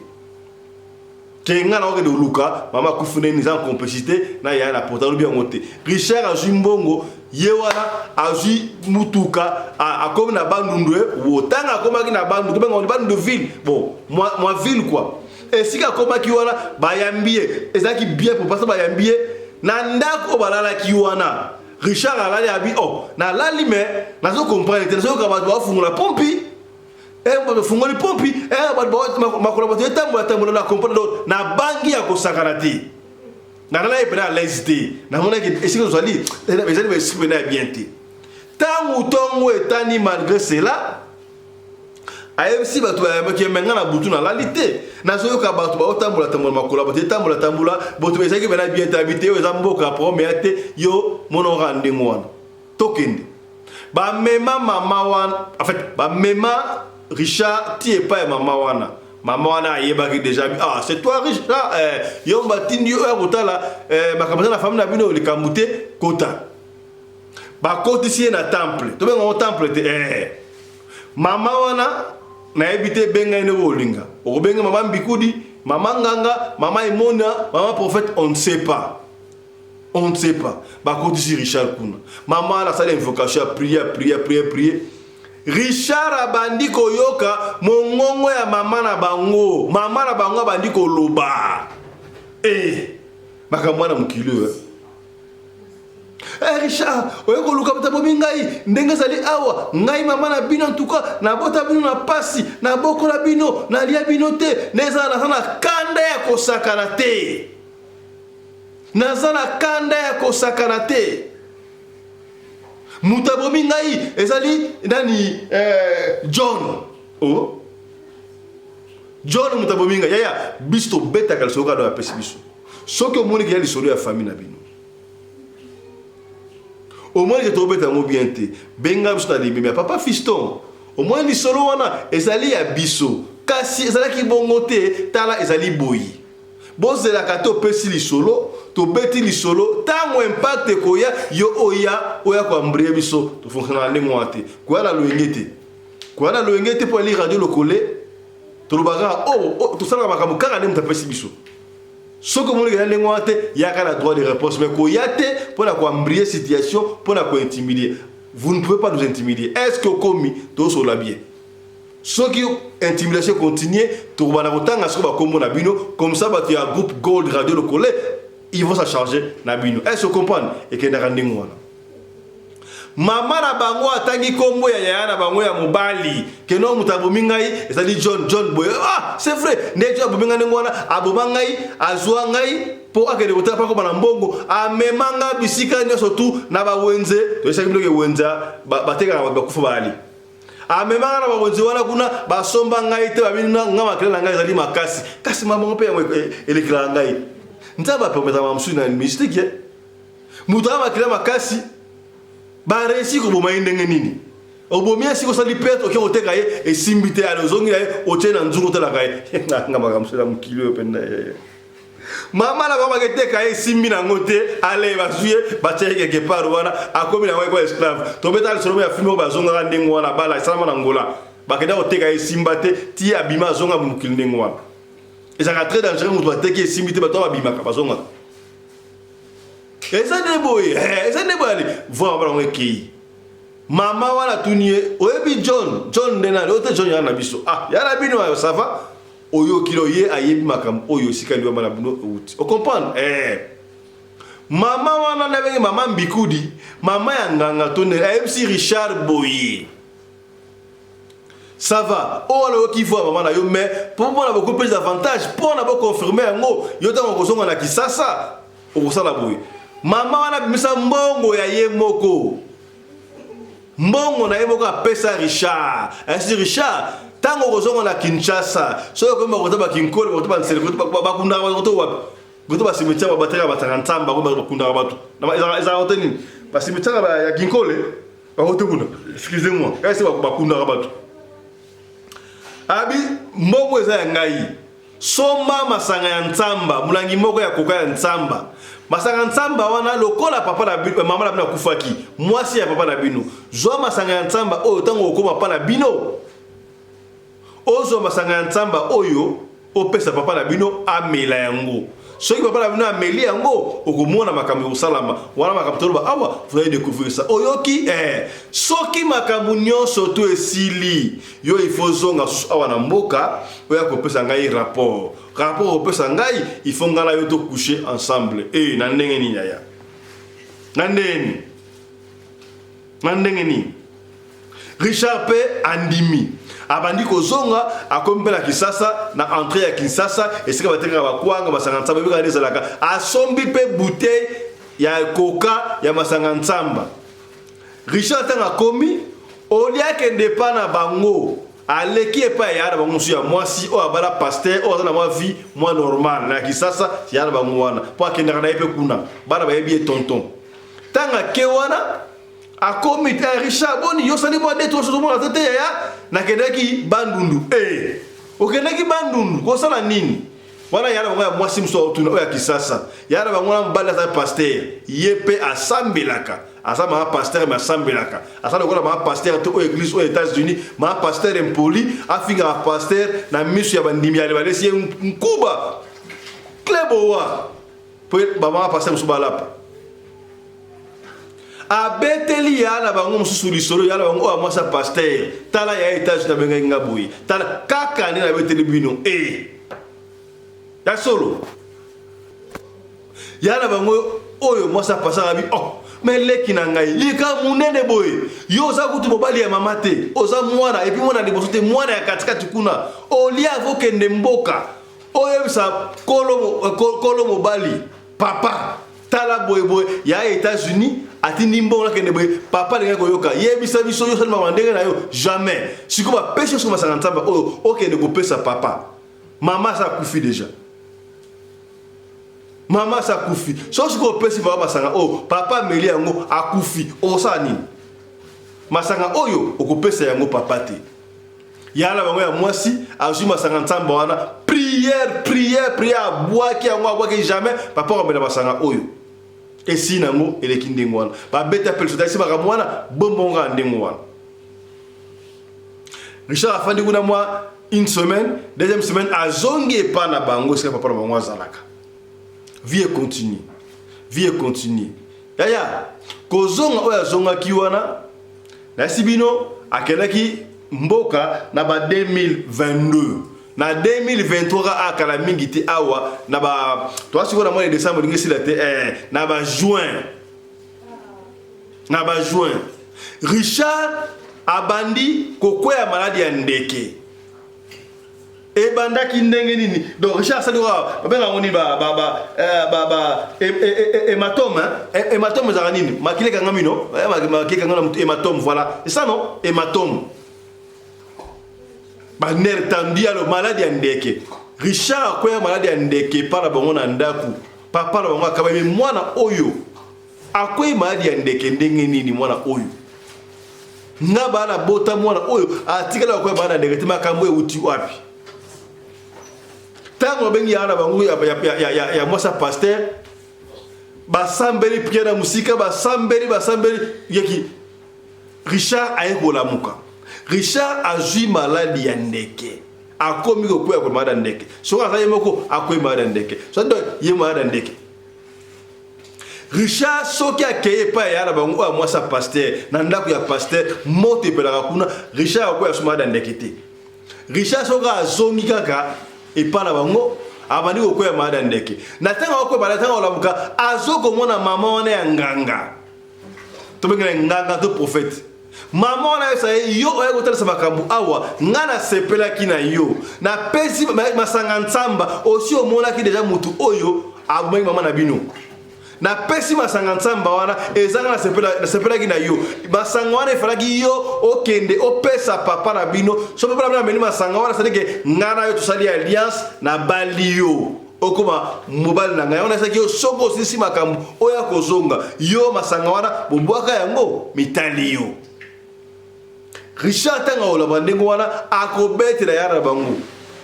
kenga na oke de luka mama kufi ne nizan complicité na ya na porta lobi ya mote Richard azumbongo ye wana azu mutuka akomi na bandundu wotanga akomaki na bandundu benga on bandundu ville bon moi ville quoi et si akomaki wana bayambie ezaki bien pour passer bayambie na ndako balala ki wana Richard alali abi na lali me nazo comprendre te nazo ka ba fungula pompi fungoli pompi makolo ba tambola na comprendre na bangi ya kosakana te na la epena lesté na mona ke esiko zali ezali ba esipena bien te tangu tongo etani malgré cela ayebisi bato bayambaki menga na butu na lalite nazoyoka bato baotambola makolo bato etambola bato ezalaki bena bien habité oyo eza mboka première te yo monora ndenge wana tokende bamema mama wana en fait bamema Richard ti epa ya mama wana ayebaki déjà c'est toi Richard yo batindi yo ya kotala makambo na famille na bino likambo te kota bakotisi ye na temple tobenga ngo temple te mama wana na ebité benga ene wolinga obenga mama mbikudi mama nganga mama imona mama prophète on ne sait pas ba kotisi Richard kuna mama la salle invocation prière Richard abandi koyoka mongongo ya mama na bango abandi koloba makambo na mukilo Richard oyeko luka botabo mingai ndenge zali awa ngai mama na bino ntuka na bota bino na pasi na boko na bino na lia bino te neza na kanda ya kosakana te Mutabomi ngai ezali nani John oh John mutabomi ngai yaya bisto beta kalsoka do apesi biso soki omoni ke ya lisolo ya famille na bino omoni ke to beta mo bien te benga biso na libemi papa fiston omoni lisolo wana ezali ya biso kasi ezalaki bongo te tala ezali boyi bozela kato pesi lisolo to beti lisolo tango impact koya yo oya kwa mbrie biso to fonctionner le moite kwa la loengete pour aller radio lokole to lubaga to sala makambo kaka ne mtapesi biso soko moni ke le moite ya kana droit de réponse mais koya te pour la kwa mbrie situation pour la ko intimider vous ne pouvez pas nous intimider est-ce que komi to so la bien ceux qui intimidation continue to bana kotanga so ba kombo na bino comme ça ba tu as groupe Gold Radio le collé ils vont se charger na bino est-ce que comprendre et que na ndingo wana mama na bango atangi kombo ya na bango ya mobali que no mutabomi ngai ezali John boy ah c'est vrai ndejo abominga ngwana abomangai azwa ngai po akede kotapa ko bana mbongo amemanga bisika nyoso tu na ba wenze to esaki mloke wenza bateka ba kufa bali amemanga na bakonzi wana kuna basomba ngai te babini nga makela na ngai ezali makasi kasi mama mpe elekela ngai ntaba permettre mamsu na mystique muta makela makasi ba réussi ko boma ndenge nini obomia siko sali perte oke oteka ye esimbite ale ozongi ye otena nzungu tela kai nga makamsu na mukilo penda mama la baba keteka ye simbi na ngote ale basuye bateke ke paro wana akomi na ngwe ko esclave to beta le solo ya fimo bazonga ndengo wana bala salama na ngola bakeda oteka ye simbate ti abima zonga mukili ndengo wana ezaka très dangereux mutu ateke simbite bato abima ka bazonga eza nebo ali voir bala ngeki mama wana tunie oyebi John denali ote John yana biso yana bino ayo ça va oyo kilo ye ayebi makam oyo sikali wa bana buno uti o comprendre mama wana na bengi mama mbikudi mama ya nganga tonne MC Richard Boye ça va o ki voit mama na yo mais pour moi na beaucoup plus d'avantage pour na ba confirmer ngo yo tango kozonga na kisasa o sala boye mama wana bimisa mbongo ya ye moko mbongo na ye moko apesa Richard MC Richard tango kozonga na Kinshasa soyo ko mbako ba kinkole ko ba nsele ko ba kunda ba to wapi ko ba cimetière ba batera ba tangantamba ko ba kunda ba to na eza hoteli ba cimetière ba ya kinkole ba hoteli excusez-moi kasi ba kunda ba to abi mbongo eza ngai soma masanga ya ntsamba mulangi moko ya koka ya ntsamba masanga ntsamba wana lokola papa na bino mama na bino kufaki mwasi ya papa na bino zo masanga ya ntsamba oyo tango okoma papa na bino ozo masanga ya ntsamba oyo opesa papa na bino amela yango soki papa na bino ameli yango okomona makambo salama wana makambo toloba awa vous allez découvrir ça oyoki soki makambo nyonso to esili yo il faut zonga awa na mboka oya kopesa ngai rapport opesa ngai il faut ngala yo to coucher ensemble na ndenge ni yaya na ndenge ni Richard P andimi abandi kozonga akombela Kisasa na entrée ya Kinshasa esika batenga bakwanga masanga ntsamba bika nezalaka asombi pe bouteille ya coca ya masanga ntsamba Richard tanga komi olia kende pa na bango aleki epa ya bango su ya mwasi o abala pasteur o na mwa vie moi normal na Kisasa ya bango wana po akenda na epe kuna bana bayebi tonton tanga ke wana akomi Richard boni yo sali mo deto so mo tete ya na kendaki bandundu okendaki bandundu ko sala nini wana yana bango ya mwasi mso tuna ya Kisasa yana bango na mbala za pasteur yepe asambelaka asama pasteur ma sambelaka asala ko na pasteur to église aux États-Unis ma pasteur impoli afinga pasteur na misu ya bandimi ya balesi nkuba klebowa po baba pasteur mso balapa abeteli yana bango mususu lisolo yana bango o amasa pasteur tala ya etage na benga ngabuyi tala kaka ni na beteli bino ya solo yana bango oyo mwasa pasanga bi mais leki na ngai lika munene boye yo za kutu mobali ya mama te oza mwana epi mwana liboso te mwana ya katikati kuna olia vokende mboka oyo sa kolo mobali papa tala boye ya États-Unis atindi mbongo kende boye papa lenga koyoka yebisa biso yo sala mandenge na yo jamais siko ba pêche sur masanga nzamba o okende ko pesa papa mama ça kufi déjà mama ça kufi so siko pesa papa masanga o papa meli yango akufi o sa nini masanga oyo okopesa yango papa te yala bango ya mwasi azui masanga nzamba wana prière boaki yango aboaki jamais papa omela masanga oyo esi nango eleki ndenge wana babeta pele soda esi makambo wana bombonga ndenge wana Richard afandi kuna mwa une semaine deuxième semaine azongi epa na bango esika papa na bango azalaka vie continue yaya kozonga oyo azongaki wana nasi bino akelaki mboka na ba 2022 na 2023 akala mingi te awa na ba toi siko na mois de décembre ngesi la te na ba juin Richard abandi kokwea maladi ya ndeke ebandaki ndenge nini donc Richard salura babenga ngoni hématome za nini makile kanga mino makile kanga na hématome voilà c'est ça non hématome ba nerf tendu ya maladi ya ndeke Richard koya maladi ya ndeke para bango na ndaku papa na bango akabami mwana oyo akoyi maladi ya ndeke ndenge nini mwana oyo nga bana bota mwana oyo atikala koya bana ndeke te makambo euti wapi tango bengi yana bango ya mwasa pasteur basambeli prière na musika basambeli yeki Richard ayekolamuka Richard azui maladi ya ndeke akomi kokwea kwa maladi ya ndeke soka azaye moko akoyi maladi ya ndeke so donc ye maladi ya ndeke Richard soki akeye pa yana bango a mwasa pasteur na ndako ya pasteur mote pelaka kuna Richard akoya so maladi ya ndeke te Richard soka azongi kaka epana bango abandi kokwea maladi ya ndeke na tanga kokwea maladi tanga olamuka azoko mona mama wana ya nganga to bengela nganga to prophète mama wana esa yo oya kotalisa makambo awa ngana sepelaki na yo na pesi masanga ntsamba osi omonaki deja mutu oyo abomangi mama na bino na pesi masanga ntsamba wana ezanga na sepelaki na yo masanga wana efalaki yo okende opesa papa na bino so papa na bino ameni masanga wana sadike ngana yo tosali alliance na bali yo okoma mobile na ngai wana esaki yo soko osisi makambo oya kozonga yo masanga wana bobwaka yango mitali yo Richard tanga ola bandengo wana akobetela yara bango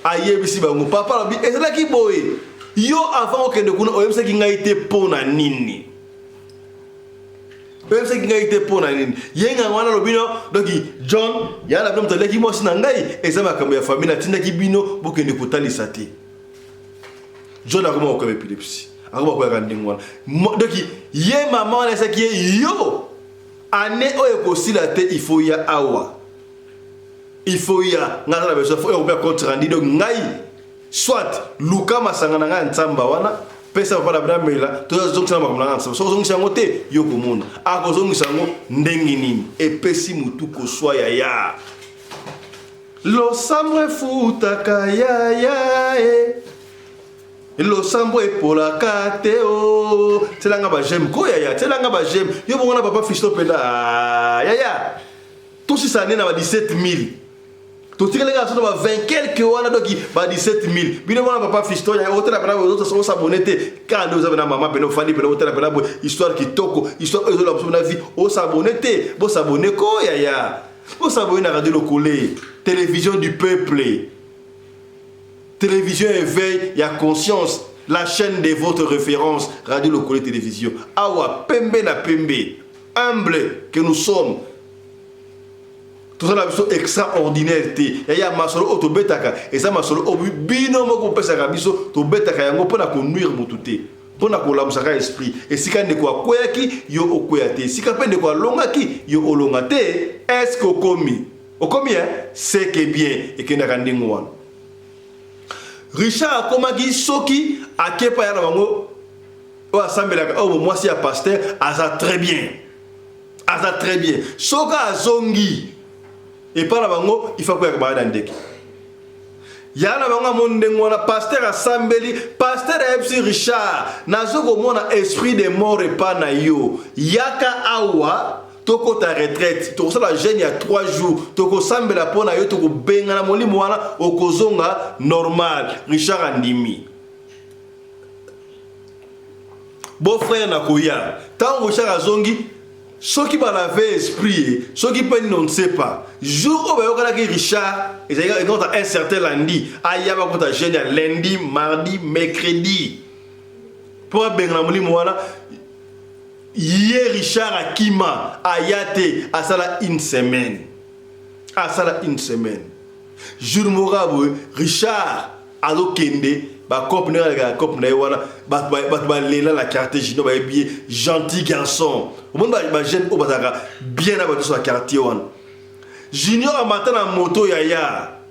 ayebisi bango papa lobi ezalaki boye yo avant okende kuna oyebisaki ngai te pona nini yenga wana lobino doki John yala bino mtaleki mosi na ngai eza makambo ya famille natindaki bino bokende kotalisa te John akoma okaba epilepsie akoma koyaka ndengo wana doki ye mama wana esaki ye yo ane oyo kosila te il faut ya awa il faut ya ngana la besoin faut ya contre rendu donc ngai soit luka masanga na ngai ntsamba wana pesa papa na mela to zongisa makambo na ntsamba so zongisa ngote yo komona ako zongisa ngo ndenge nini epesi mutu ko swaya ya lo sambre futaka ya lo sambo epola kate o telanga ba j'aime ko ya telanga ba j'aime yo bongona papa fisto penda ya tout si ça né na ba 17000 tout si les gars sont ba 20 quelques wana doki ba 17000 bino mona papa fisto ya otela pena autres sont s'abonner quand nous avons na maman pena fandi pena otela pena histoire qui toko histoire de la vie o s'abonner bo s'abonner ko ya bo s'abonner na radio locale télévision du peuple. Télévision éveil, il y a conscience. La chaîne de votre référence, Radio Locale Télévision. Awa, pembe na pembe. Humble que nous sommes. Tout ça, c'est extraordinaire. Il y a masolo autobetaka. Et ça, masolo bino moko pesa kabiso to betaka yango pona ko nuire mututé. Pona ko lamusaka esprit. Et si kan de quoi koyaki yo okoyate. Si kan de quoi longaki yo olongate. Est-ce que okomi? Okomi hein? C'est que bien et que na kandingo wana. Richard akomaki soki akepa yana bango o asambelaka o mwasi ya pasteur aza très bien soka azongi et par la bango il faut que ba ndeke yana banga mondengo wana pasteur asambeli pasteur FC Richard nazoko mona esprit de mort epa na yo yaka awa toko ta retraite toko sala jeune ya 3 jours toko sambela pona yo toko benga na molimo wana okozonga normal Richard andimi beau frère na koya tango Richard azongi soki balave esprit soki peni on ne sait pas jour où bayokala ki Richard et quand un certain lundi ayaba kota jeune lundi mardi mercredi pour benga na molimo wana Hier Richard Akima ayate asala une semaine. Asala une semaine. Jour morabo Richard alokende ba cop na la cop na wana ba lela la carte jino ba bien gentil garçon. Au monde ba jeune au bataka bien na ba sur la quartier wana. Junior a matin na moto yaya.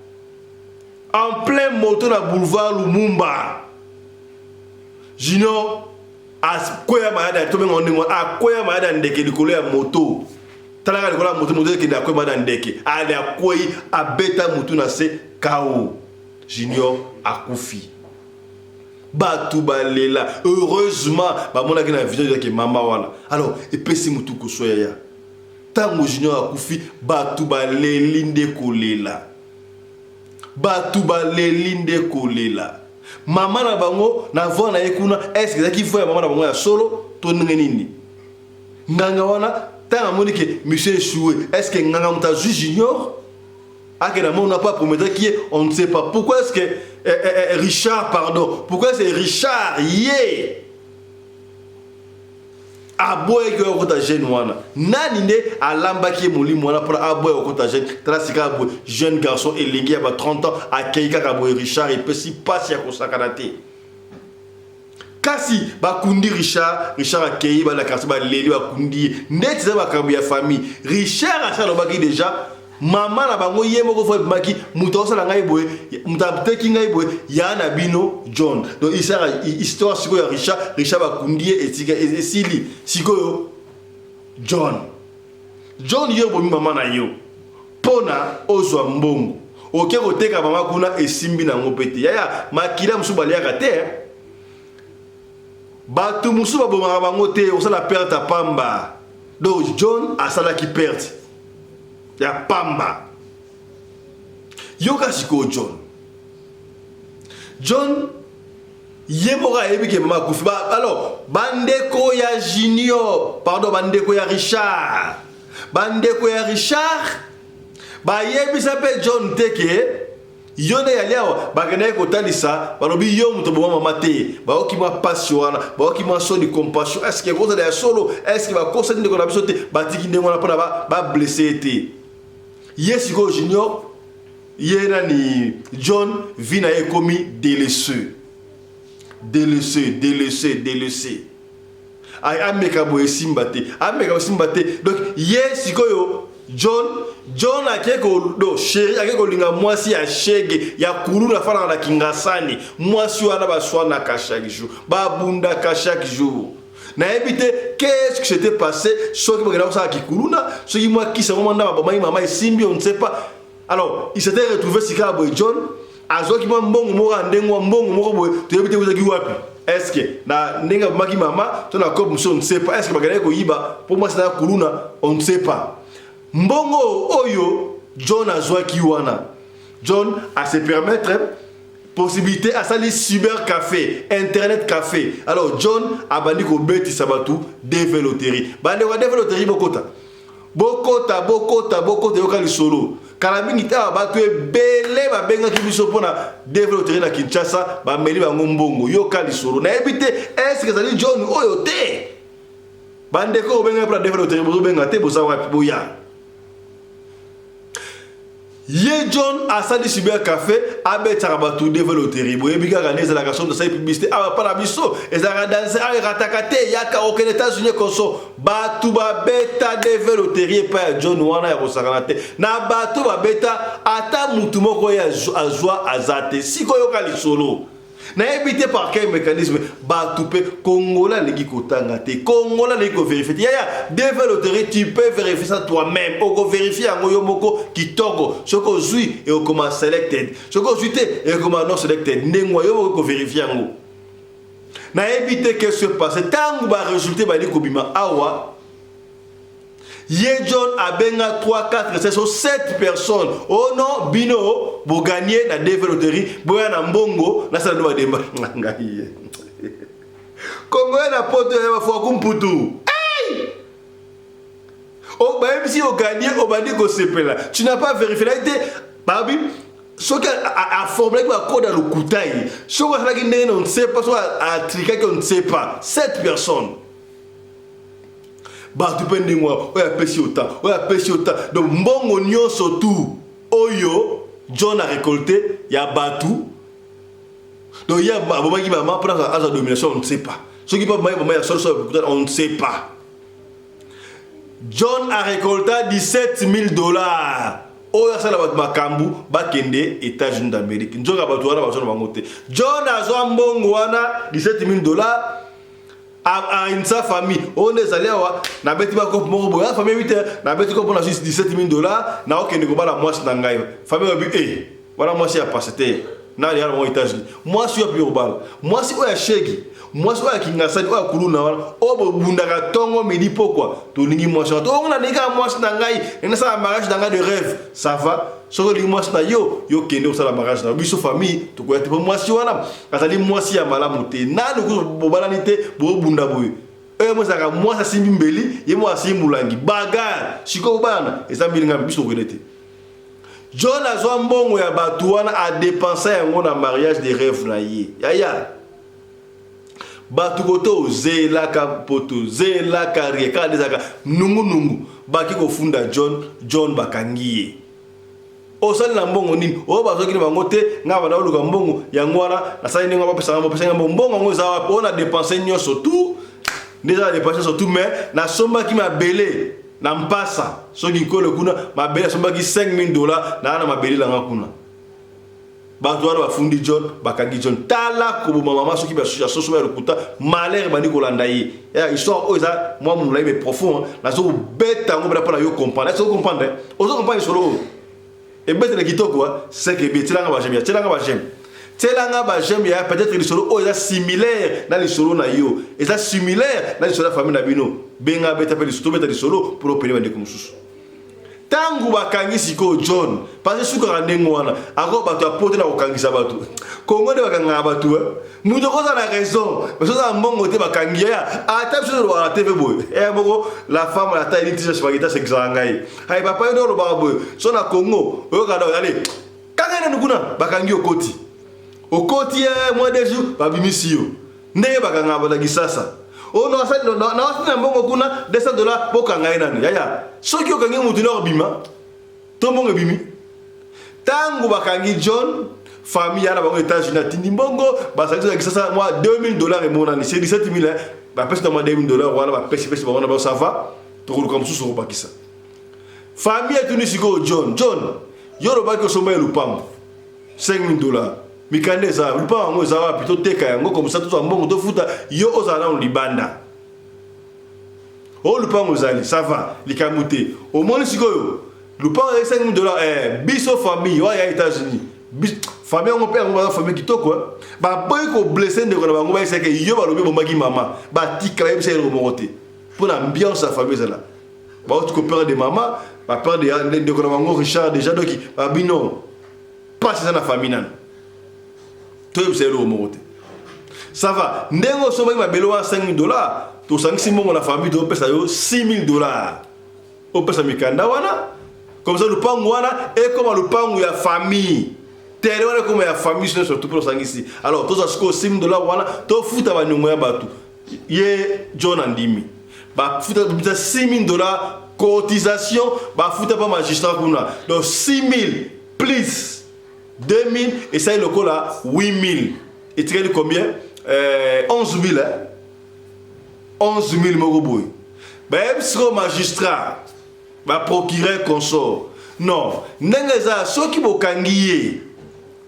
En plein moto na boulevard Lumumba. Junior akoya mayada to bengo ndingo akoya mayada ndeke likolo ya moto talaka likolo ya moto moto ke akoya mayada ndeke ale akoyi abeta mutu na se kao Junior akufi batu balela heureusement ba mona ke na vision de mama wana alors epesi mutu ko soya ya tango Junior akufi batu baleli nde kolela batu baleli nde kolela Maman na bango na vona ekuna est-ce que qui faut maman na bango ya solo to nini nganga wana tanga monike monsieur Choué est-ce que nganga mta junior ake na mon n'a pas promettre qui on ne sait pas pourquoi est-ce que Richard pardon pourquoi c'est Richard yé aboye ko kota jeune wana nani ne alamba ki molimo wana pour aboye ko kota jeune trasika abo jeune garçon elingi ba 30 ans akeika ka boye Richard et peut si passe ya ko sakanate kasi ba kundi Richard akei ba la kasi ba leli ba kundi ndeti za ba kabu ya famille Richard asalo baki déjà maman na bango yemo ko fo maki muto sala ngai boye mutabteki ngai boye ya na bino John donc histoire siko ya Richard ba kundi etika esili siko yo John yo bo maman na yo pona ozwa mbongo oke koteka mama kuna esimbi na ngopete ya makila musuba liaka te batu musuba bo mama bango te osala perte pamba donc John asala ki perte ya pamba yoka siko John yemora ebike mama kufi ba alors bandeko ya Junior pardon bandeko ya Richard ba yebisa pe John teke yone yaliawa bagana ko talisa balobi yo muto bo mama te ba okima passion ba okima so di compassion est-ce que vous allez solo est-ce que ba conseiller de la bisote ba tiki ndengo na pona ba blessé te Yes, go Junior, yena ni John vina e komi délaissé. Ay ameka bo esimbate. Donc yes go yo John akeko do chéri akeko linga mwasi ya shege ya kuluna fana na kingasani mwasi wana baswa na ka chaque jour babunda ka chaque jour. Na éviter qu'est-ce qui s'était passé soit qui regarde ça qui kuluna soit qui moi qui ça moment na maman et simbi on ne sait pas alors il s'était retrouvé sika boy John azo ki mbongo moko ndengo mbongo moko boy to éviter vous qui wapi est-ce que na ndenga maki mama to na kob muso on ne sait pas est-ce que bagana ko yiba pour moi c'est na kuluna on ne sait pas mbongo oyo John azo ki wana John a se permettre possibilité à ça les cybercafé, internet café. Alors John a bandi ko beti sabatu déveloterie. Bandi ko déveloterie bokota yokali solo. Kalami ta batu ebele ba benga ki biso pona déveloterie na Kinshasa ba meli ba ngombongo yokali solo. Na ebité est-ce que ça dit John oyo te. Bandi ko benga pour déveloterie bozo benga te boza wa boya. Ye John asali cyber café abeta batu développerie boye bika ganeza la garçon de sa publicité aba para biso ezaka danser a ratakate yaka au États-Unis koso batu ba beta développerie pa John wana ya kosakanate na batu ba beta ata mutu moko ya azwa azate siko yoka lisolo Na évité par quel mécanisme Batoupe Congolais les kotanga te Congolais les vérifier. Ya développer tu peux vérifier ça toi-même. On vérifier en yomoko kitoko. Ce que suis et on commence selected. Ce que suis et on commence non selected. Nengoyo ko vérifier en na évité que se passe tant ba résultat ba kobima awa. Ye John a benga 3, 4, 5, 7 personnes. Oh non, bino, bo gagner na développerie, boya na mbongo, na sa doa demba. Congo na poto ya fwa kumputu. Hey! Oh, même si on gagne, on va dire qu'on se pela. Tu n'as pas vérifié la idée. Babi, ce qui a formé quoi code dans le koutaï. Ce qui on ne sait pas, soit à triquer qu'on ne sait pas. 7 personnes. Batu pende moi, oya pesi ota. Donc mbongo nyonso tout. Oyo John a récolté, ya batu. Donc il y a maman qui maman pour la domination, on ne sait pas. Ce qui peut maman ya solo on ne sait pas. John a récolté $17,000. Oya sala bat makambu bakende États-Unis d'Amérique. Njoka batu wana bazo bangote. John a zo mbongo wana $17,000. À une sa famille, on est allé à na beti ba ko mo la famille 8 na beti ko pour juste $17,000 na okende ko bala mwasi na ngai famille bi voilà mwasi ya pasete na ya mo États-Unis mwasi ya biobal mwasi o ya shegi mwasi o ya kingasani o ya kuluna wala o bo bundaka tongo midi pokwa to lingi mwasi to on a nika mwasi na ngai ena sa mariage na ngai de rêve ça va soko li mwasi na yo kende ko sala mariage na biso famille to ko yate mwasi wana azali mwasi ya malamu te na ko bobalani te bo bunda boye moi ça mwasi simbi mbeli ye mwasi mulangi bagarre siko bana esa milinga biso ko nete John a zo mbongo ya batu wana a dépenser yango na mariage de rêve na ye yaya batu koto zelaka poto zelaka rieka dezaka nungu baki ko funda John bakangiye osali na mbongo nini o bazoki na bango te nga bana oluka mbongo yango wana nasali ningo bapesa mbongo ngo za wapi on a dépensé nyonso tout déjà dépensé surtout mais na somba ki mabele na mpasa soki kolo kuna mabele somba ki $5,000 na mabele la kuna bato wana bafundi John bakangi John tala ko mama soki ba soso ba lokuta malheur bandi ko landa ye ya histoire oza moi mon live profond na so beta ngo bela yo comprendre est-ce que vous comprenez ozo comprendre solo et beta le kitoko c'est que betilanga ba j'aime ya peut-être le solo oza similaire na le solo na yo et ça similaire na le solo famille na bino benga beta pe le solo beta le solo pour opérer bandi ko mususu tangu bakangi siko John parce que suka ndengo wana ako bato apote na kokangisa bato Kongo de bakanga bato muto koza na raison mais ça mbongo te bakangi ya ata biso lo ala TV boy moko la femme la taille dit je spaghetti c'est ngai hay papa ndo lo ba boy so na Congo oyo kada allez kanga na kuna bakangi okoti moi des jours babimisi yo ndenge bakanga bataki sasa oh non ça non na mbongo kuna $200 bokanga nani yaya soki okangi mutu na obima to mbongo bimi tangu bakangi John famille ya na bango États-Unis atindi mbongo basaki sasa moi $2,000 et monani c'est $17,000 ba pesa na $2,000 wala ba pesa bango ba ça va to ko comme susu bakisa famille ya tuni siko John yoro baki osomba elupango $5,000 mikande za lupa ngo za wapi to teka yango comme ça tout mbongo to futa yo ozala on libanda o lupa ngo zali ça va likamute au moins sikoyo lupa $5,000 biso famille ya États-Unis famille ngo père ngo famille kitoko ba boy ko blessé de ko na bango ba seke yo ba lobi bomaki mama ba tikala yebse ro mokote pour l'ambiance la famille là ba tu ko père de maman ba père de ko na bango Richard déjà donc ba bino pas ça na famille nan ça va ndengo so ba belo $5,000 to sangisi mongo na famille to pesa yo $6,000 o pesa mikanda wana comme ça le pango wana et comme le pango ya famille tere wana comme ya famille surtout pour sangisi alors to ça sko $6,000 wana to futa ba nyongo ya batu ye John andimi ba futa $6,000 cotisation ba futa pas magistrat kuna donc 6,000 plus 2,000 et ça est le col là 8,000 et tu gagnes combien 11,000 11,000 mogoboy ben sera magistrat ba procureur consort non ndenge za soki bokangiye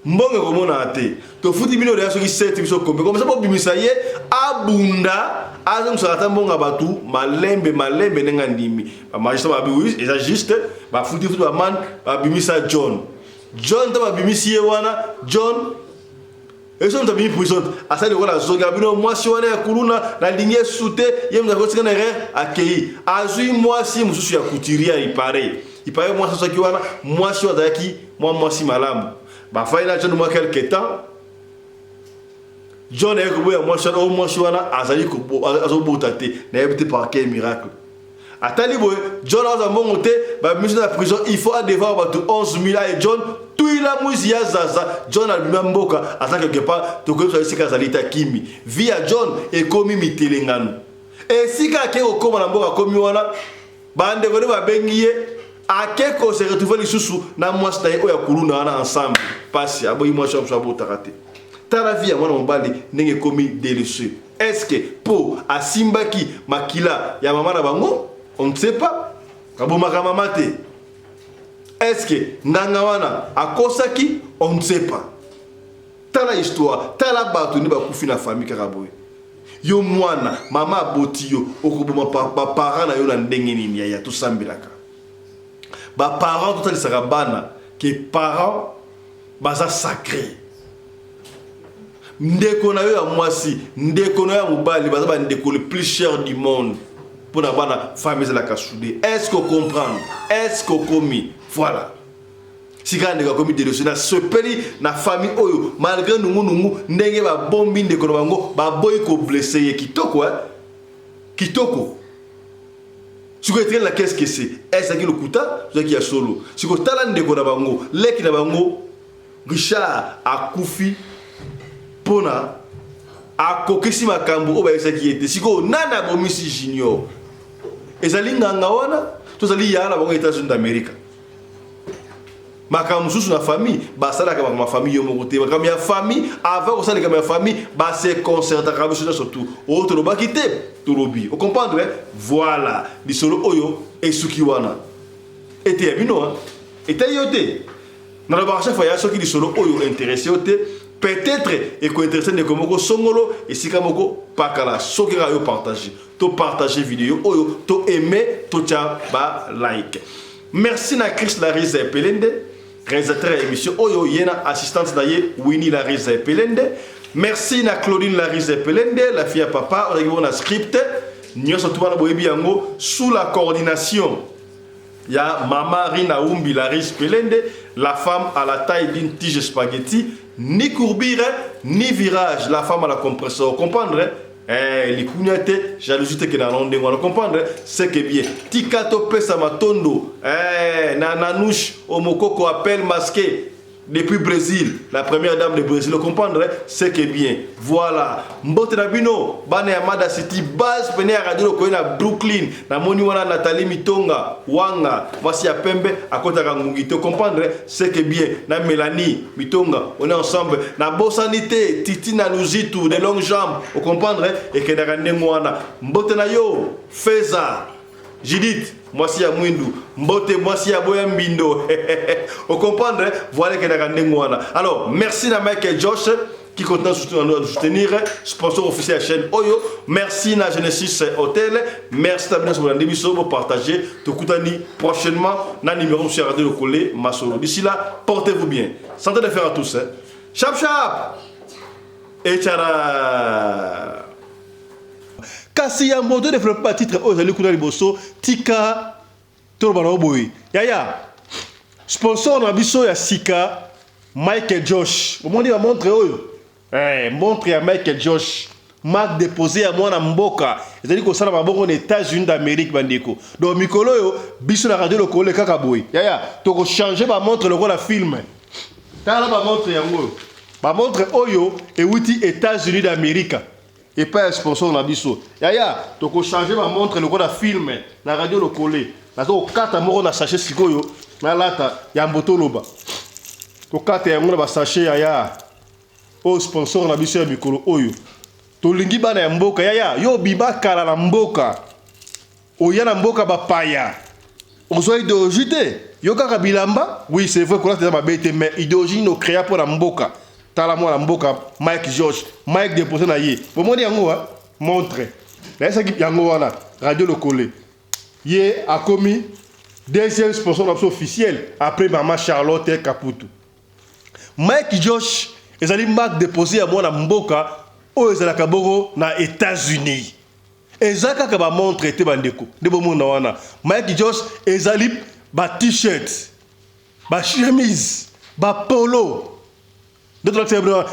mbongo komona ate to futi bino ya soki 7 biso kombe comme ça bo bimisa ye abunda azo msakata mbonga batu malembe nenga ndimi ba magistrat ba oui et juste ba futi ba man ba bimisa John to ba bimisi ye wana John eso mta bimi prison asali ko la zoga bino mwasi wana ya kuluna na ligne soute ye mza ko tsena erreur akei azui mwasi mususu ya kutiria ipare mwasi soki wana mwasi wadaki mwasi malamu ba faina John mwa quelque temps John est comme moi azali ko azobota te na yebite par quel miracle atali boy John a monté ba mission de prison il faut devoir ba 11 000 et John tout il a muzi ya zaza John a lui mboka ata quelque part to ko so sika zalita kimi via John et komi mitelengano et sika ke okoma na mboka komi wana bande ko ba bengiye ake ko se retrouver lisusu na mwasi na yo ya kuluna wana ensemble passe aboyi mwasi so abota raté tala vie ya mwana mobali ndenge komi délicieux. Est-ce que pour asimbaki makila ya mama na bango on ne sait pas kabomaka mama te. Est-ce que nganga wana akosaki on ne sait pas. Tala histoire tala bato ni bakufi na famille karaboye yo mwana mama aboti yo okoboma ba parents na yo na ndenge nini ya to sambelaka ba parents tout alisaka bana que parents baza sacré. Ndeko na yo ya mwasi ndeko na yo ya mobali baza ba ndeko le plus cher du monde pour na bana famille la kasoude. Est-ce que comprendre est-ce que commis voilà si quand ndeko commis de na sepeli na famille oyo malgré nungu ndenge ba bombi ndeko na bango ba boy ko blesser ye kitoko kitoko siko etre la qu'est-ce que c'est est-ce que le kuta ce qui a solo siko tala ndeko na bango leki na bango Richard akufi pona akokisi makambo oba esaki ete siko nana bomisi junior ezali nganga wana tozali yana bango États-Unis d'Amérique makambo susu na famille basalaka ma famille yo moko te makambo ya famille avant osala kama ya famille ba se concerta ka biso surtout autre ba kité tolobi o comprendre voilà lisolo oyo esuki wana ete bino ete yote na ba chaque fois ya soki lisolo oyo intéressé yote peut-être et ko intéressé ne komoko songolo et sika moko pakala soki ra yo partager vidéo oyo to aimer to tia ba like. Merci na Chris Larisa Pelende réalisateur émission oyo yena assistante daye Winnie Larisa Pelende. Merci na Claudine Larisa Pelende la fille à papa on a script nyoso to bana boyebi yango sous la coordination ya Mama Rina Umbi Larisa Pelende, la femme à la taille d'une tige spaghetti, ni courbure, ni virage, la femme à la compresseur. Comprendre? Les cougnate, jalousie que dans l'onde, on comprendre? C'est que bien. Tikato pesa matondo, nanouche, omokoko appel masqué. Depuis Brésil, la première dame de Brésil, vous comprendre, c'est que bien. Voilà. Mbote Nabino, Bane Amada City, base pene à radio Koina Brooklyn, na Moniwana Nathalie Mitonga, Wanga, voici à Pembe, à Kota Rangungi. Vous comprendre, c'est que bien. Na Mélanie Mitonga, on est ensemble. Na Bossanité, Titi Nanuzitu, des longues jambes, vous comprendre, et que Narande Mouana. Mbote Nayo, Feza, Judith. Moi si à Mwindu, Mbote, moi si à Boyambindo. Vous comprenez? Voilà que nous avons. Alors, merci à Michael Josh qui continue à nous soutenir, sponsor officiel de la chaîne Oyo. Merci à Genesis Hotel. Merci à vous pour partager. Tout prochainement, dans le numéro sur Radio Collé, Masolo. D'ici là, portez-vous bien. Santé de faire à tous. Chap chap! Et tchara! Kasi ya moto développement titre Ozali Kuna Liboso Tika Torobano Boy. Yaya. Sponsor na biso ya Sika Michael Josh. Au monde va montrer oyo. Montre à Michael Josh. Marque déposé à moi na mboka. C'est-à-dire que ça na maboko aux États-Unis d'Amérique bandeko. Donc mikolo yo biso na radio lokole kaka boy. Yaya, to ko changer ba montre le rôle à film. Tala ba montre yango. Ba montre oyo et wuti États-Unis d'Amérique. Et pas un sponsor na biso. Yaya, to ko changer ma montre le rôle à film na radio lokole. Na to kata moko na sachet sikoyo na lata ya mboto loba. To kata ya ngona ba sachet yaya. O sponsor na biso ya mikolo oyo. To lingi bana ya mboka yaya, yo biba kala na mboka. O ya na mboka ba paya. On soit idéologie yoka bilamba oui c'est vrai qu'on a ma bête mais idéologie no créa pour la mboka tala moi la mboka Mike Josh Mike déposé na yé bon moi yango montre là ça qui yango wana radio le collé yé a commis deuxième sponsor officiel après maman Charlotte Caputo Mike Josh ezali marque déposé à moi la mboka o ezala kaboro na États-Unis ezaka ka ba montre te bandeko de bo mona wana Mike Josh ezali ba t-shirt ba chemise ba polo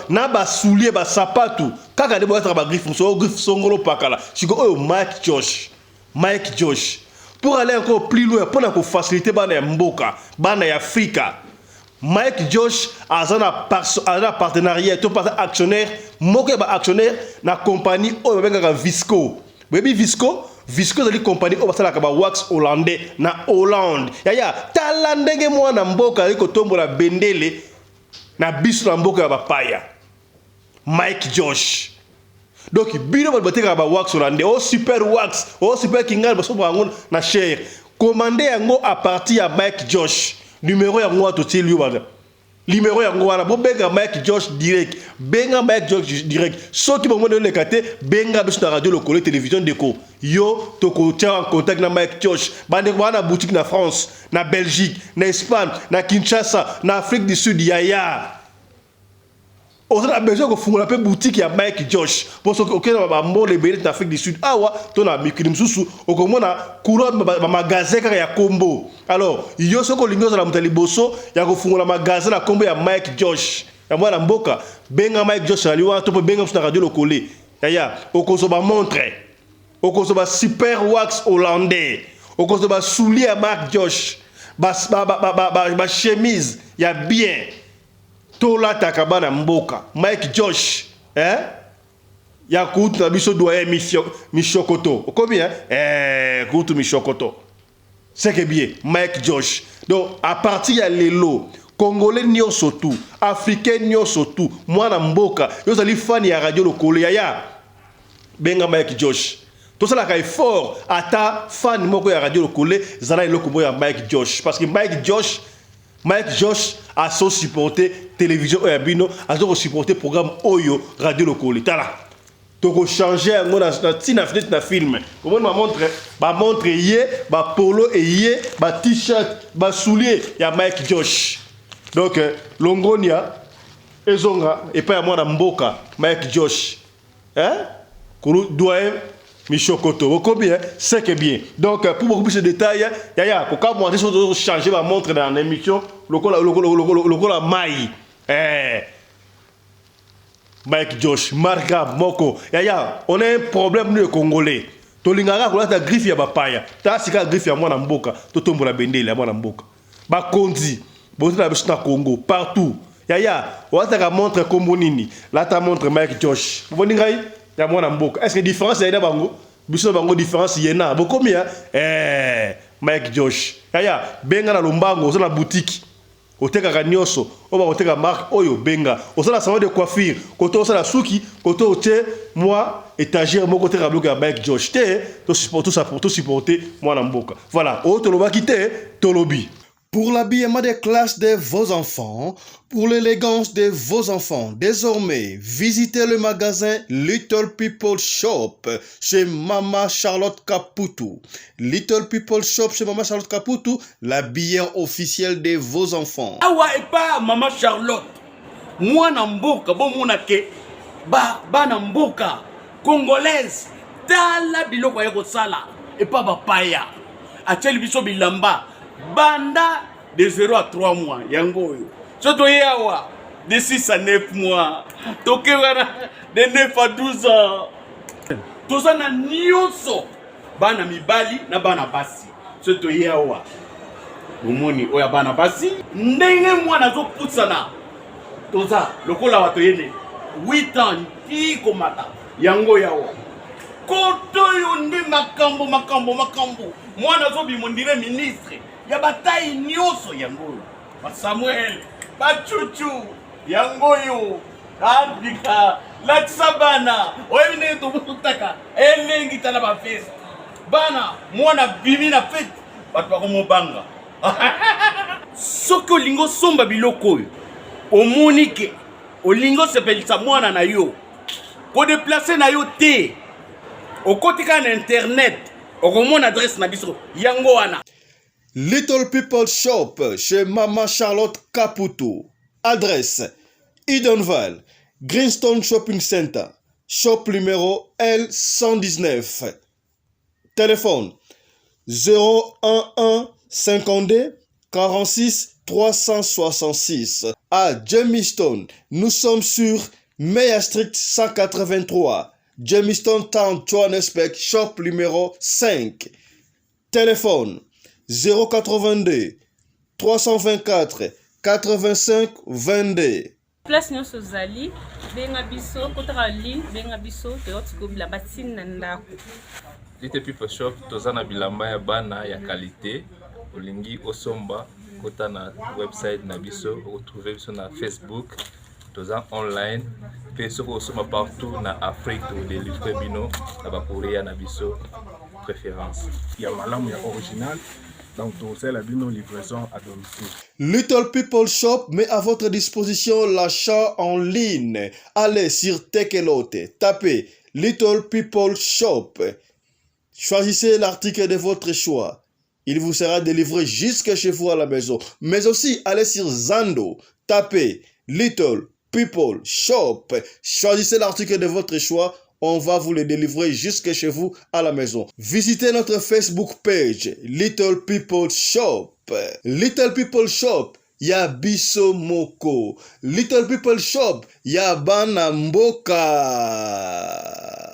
na ba soulier ba sapato kaka de bo être ba griffe songolo pakala siko oyo Mike Josh pour aller encore plus loin pour na ko faciliter bana ya mboka bana ya Afrika Mike Josh azana partenariat to pas actionnaire moko ba actionnaire na compagnie oyo bengaka Visco Baby Visco est une compagnie qui a wax hollandais na Hollande. Yaya, talandenge mwana mboka liko tombo la bendele na biso na mboka ya bapaya. Mike Josh. Donc bino bateka ba wax hollandais, oh super wax, oh super kingal baso bango na cher. Commandé yango à partir ya Mike Josh. Numéro yango to tili bana. Numéro yango wana bo benga Mike Josh direct. Benga Mike Josh direct. Soki bo modele kate benga biso na radio lokole télévision déco. Yo toko tia en contact na Mike Josh. Bande wana boutique na France, na Belgique, na Espagne, na Kinshasa, na Afrique du Sud yaya. On a besoin de faire une boutique à Mike Josh. Pour ce que on a mon les belles d'Afrique du Sud. Ah ouais, ton ami qui nous sous au comment on a couleur magasin car il y a combo. Alors, il y a ce que l'union de la montée bosso, il y a que faire la magasin la combo à Mike Josh. Ya moi la mboka, benga Mike Josh ali wa to benga sur la radio le coller. Ya au cause ba montre. Au cause ba super wax hollandais. Au cause ba soulier à Mike Josh. Ba chemise, il y a bien. Tola takabana mboka Mike Josh ya kutu na biso doyen Mishokoto combien kutu Mishokoto c'est que bien Mike Josh donc à partir ya lelo congolais nyonso tout africain nyonso tout mwana mboka yo zali fan ya radio lokole ya benga Mike Josh tout ça la ka effort ata fan moko ya radio lokole zala eloko ya Mike Josh parce que Mike Josh a son supporté télévision Oyabino, a son supporté programme Oyo radio local. Tala. Toko changer un na tina fenêtre na film. Comment ma montre yé, ba polo et yé, ba t-shirt, ba soulier, ya Mike Josh. Donc Longonia ezonga et pas moi na mboka Mike Josh. Kuru doyen Mishokoto, combien c'est que bien. Donc pour beaucoup plus de détails, yaya, quand moi je changer ma montre dans l'émission, lokola mai. Mike Josh, Marga Moko. Yaya, on a un problème nous les Congolais. Tolingara ko la griffe ya bapaya. Ta sika griffe ya mwana mboka, to tombola bendele ya mwana mboka. Ba konzi, bozo na biso na Congo partout. Yaya, on a ta montre comme nini. Là ta montre Mike Josh. Vous voyez ngai? Ya mwana mboka. Est-ce que différence ya bango? Biso bango différence yena. Bo combien? Mike Josh. Yaya, benga na lombango, zo na boutique. Oteka kanyoso, oba oteka marque oyo benga. Osala salon de coiffure, koto osala suki, koto ote moi étagère moko te rabloka ya Mike Josh. Te to support tout ça pour tout supporter mwana mboka. Voilà, o toloba kite tolobi. Pour l'habillement des classes de vos enfants, pour l'élégance de vos enfants, désormais, visitez le magasin Little People Shop chez Mama Charlotte Caputo. Little People Shop chez Mama Charlotte Caputo, l'habillement officiel de vos enfants. Awa et pas Mama Charlotte. Moi namboka, bon monake, ba namboka, congolaise, tala biloko yako sala, et pas bapaya. Acheli biso bilamba. Banda de 0 à 3 mois, yango yo. Soto yawa de 6 à 9 mois. Toke wana de 9 à 12 ans. Toza na nyonso. Bana mibali na bana basi. Soto yawa. Umoni oya bana basi. Ndenge mwana zo putsana. Toza lokola wato yene 8 ans tiko mata. Yango yawa. Koto yo ndi makambo. Mwana zo bimondire ministre. Ya bataille nyoso yango. Ba Samuel, ba Chuchu, yango yo. Andika, la tsabana. Oyine to mutaka. Elengi tala ba fest. Bana, mwana bimi na fête. bato bakomobanga soki olingo somba biloko oyo omoni ke olingo sepelisa mwana na yo kodeplace na yo te okotika na internet okomona adresse na biso yango wana. Little People Shop chez Maman Charlotte Caputo. Adresse Edenval, Greenstone Shopping Center, shop numéro L119. Téléphone 011 52 46 366. À Jamestown, nous sommes sur Meyer Street 183. Jamestown Town, Johannesburg, shop numéro 5. Téléphone 082 324 85 22. Place nyonso zali benga biso kotaka li benga biso teotikobila batine na ndako. Little People Shop toza na bilamba ya bana ya qualité olingi osomba kota na website na biso retrouver biso na Facebook toza online pe soko osomba partout na Afrique to délivrer bino na ba Korea na biso préférence ya malamu ya original. Donc, c'est la livraison à domicile. Little People Shop met à votre disposition l'achat en ligne. Allez sur Tekelote, tapez Little People Shop. Choisissez l'article de votre choix. Il vous sera délivré jusque chez vous à la maison. Mais aussi, allez sur Zando, tapez Little People Shop. Choisissez l'article de votre choix. On va vous le délivrer jusque chez vous à la maison. Visitez notre Facebook page, Little People Shop. Little People Shop, ya biso moko. Little People Shop, ya bana mboka.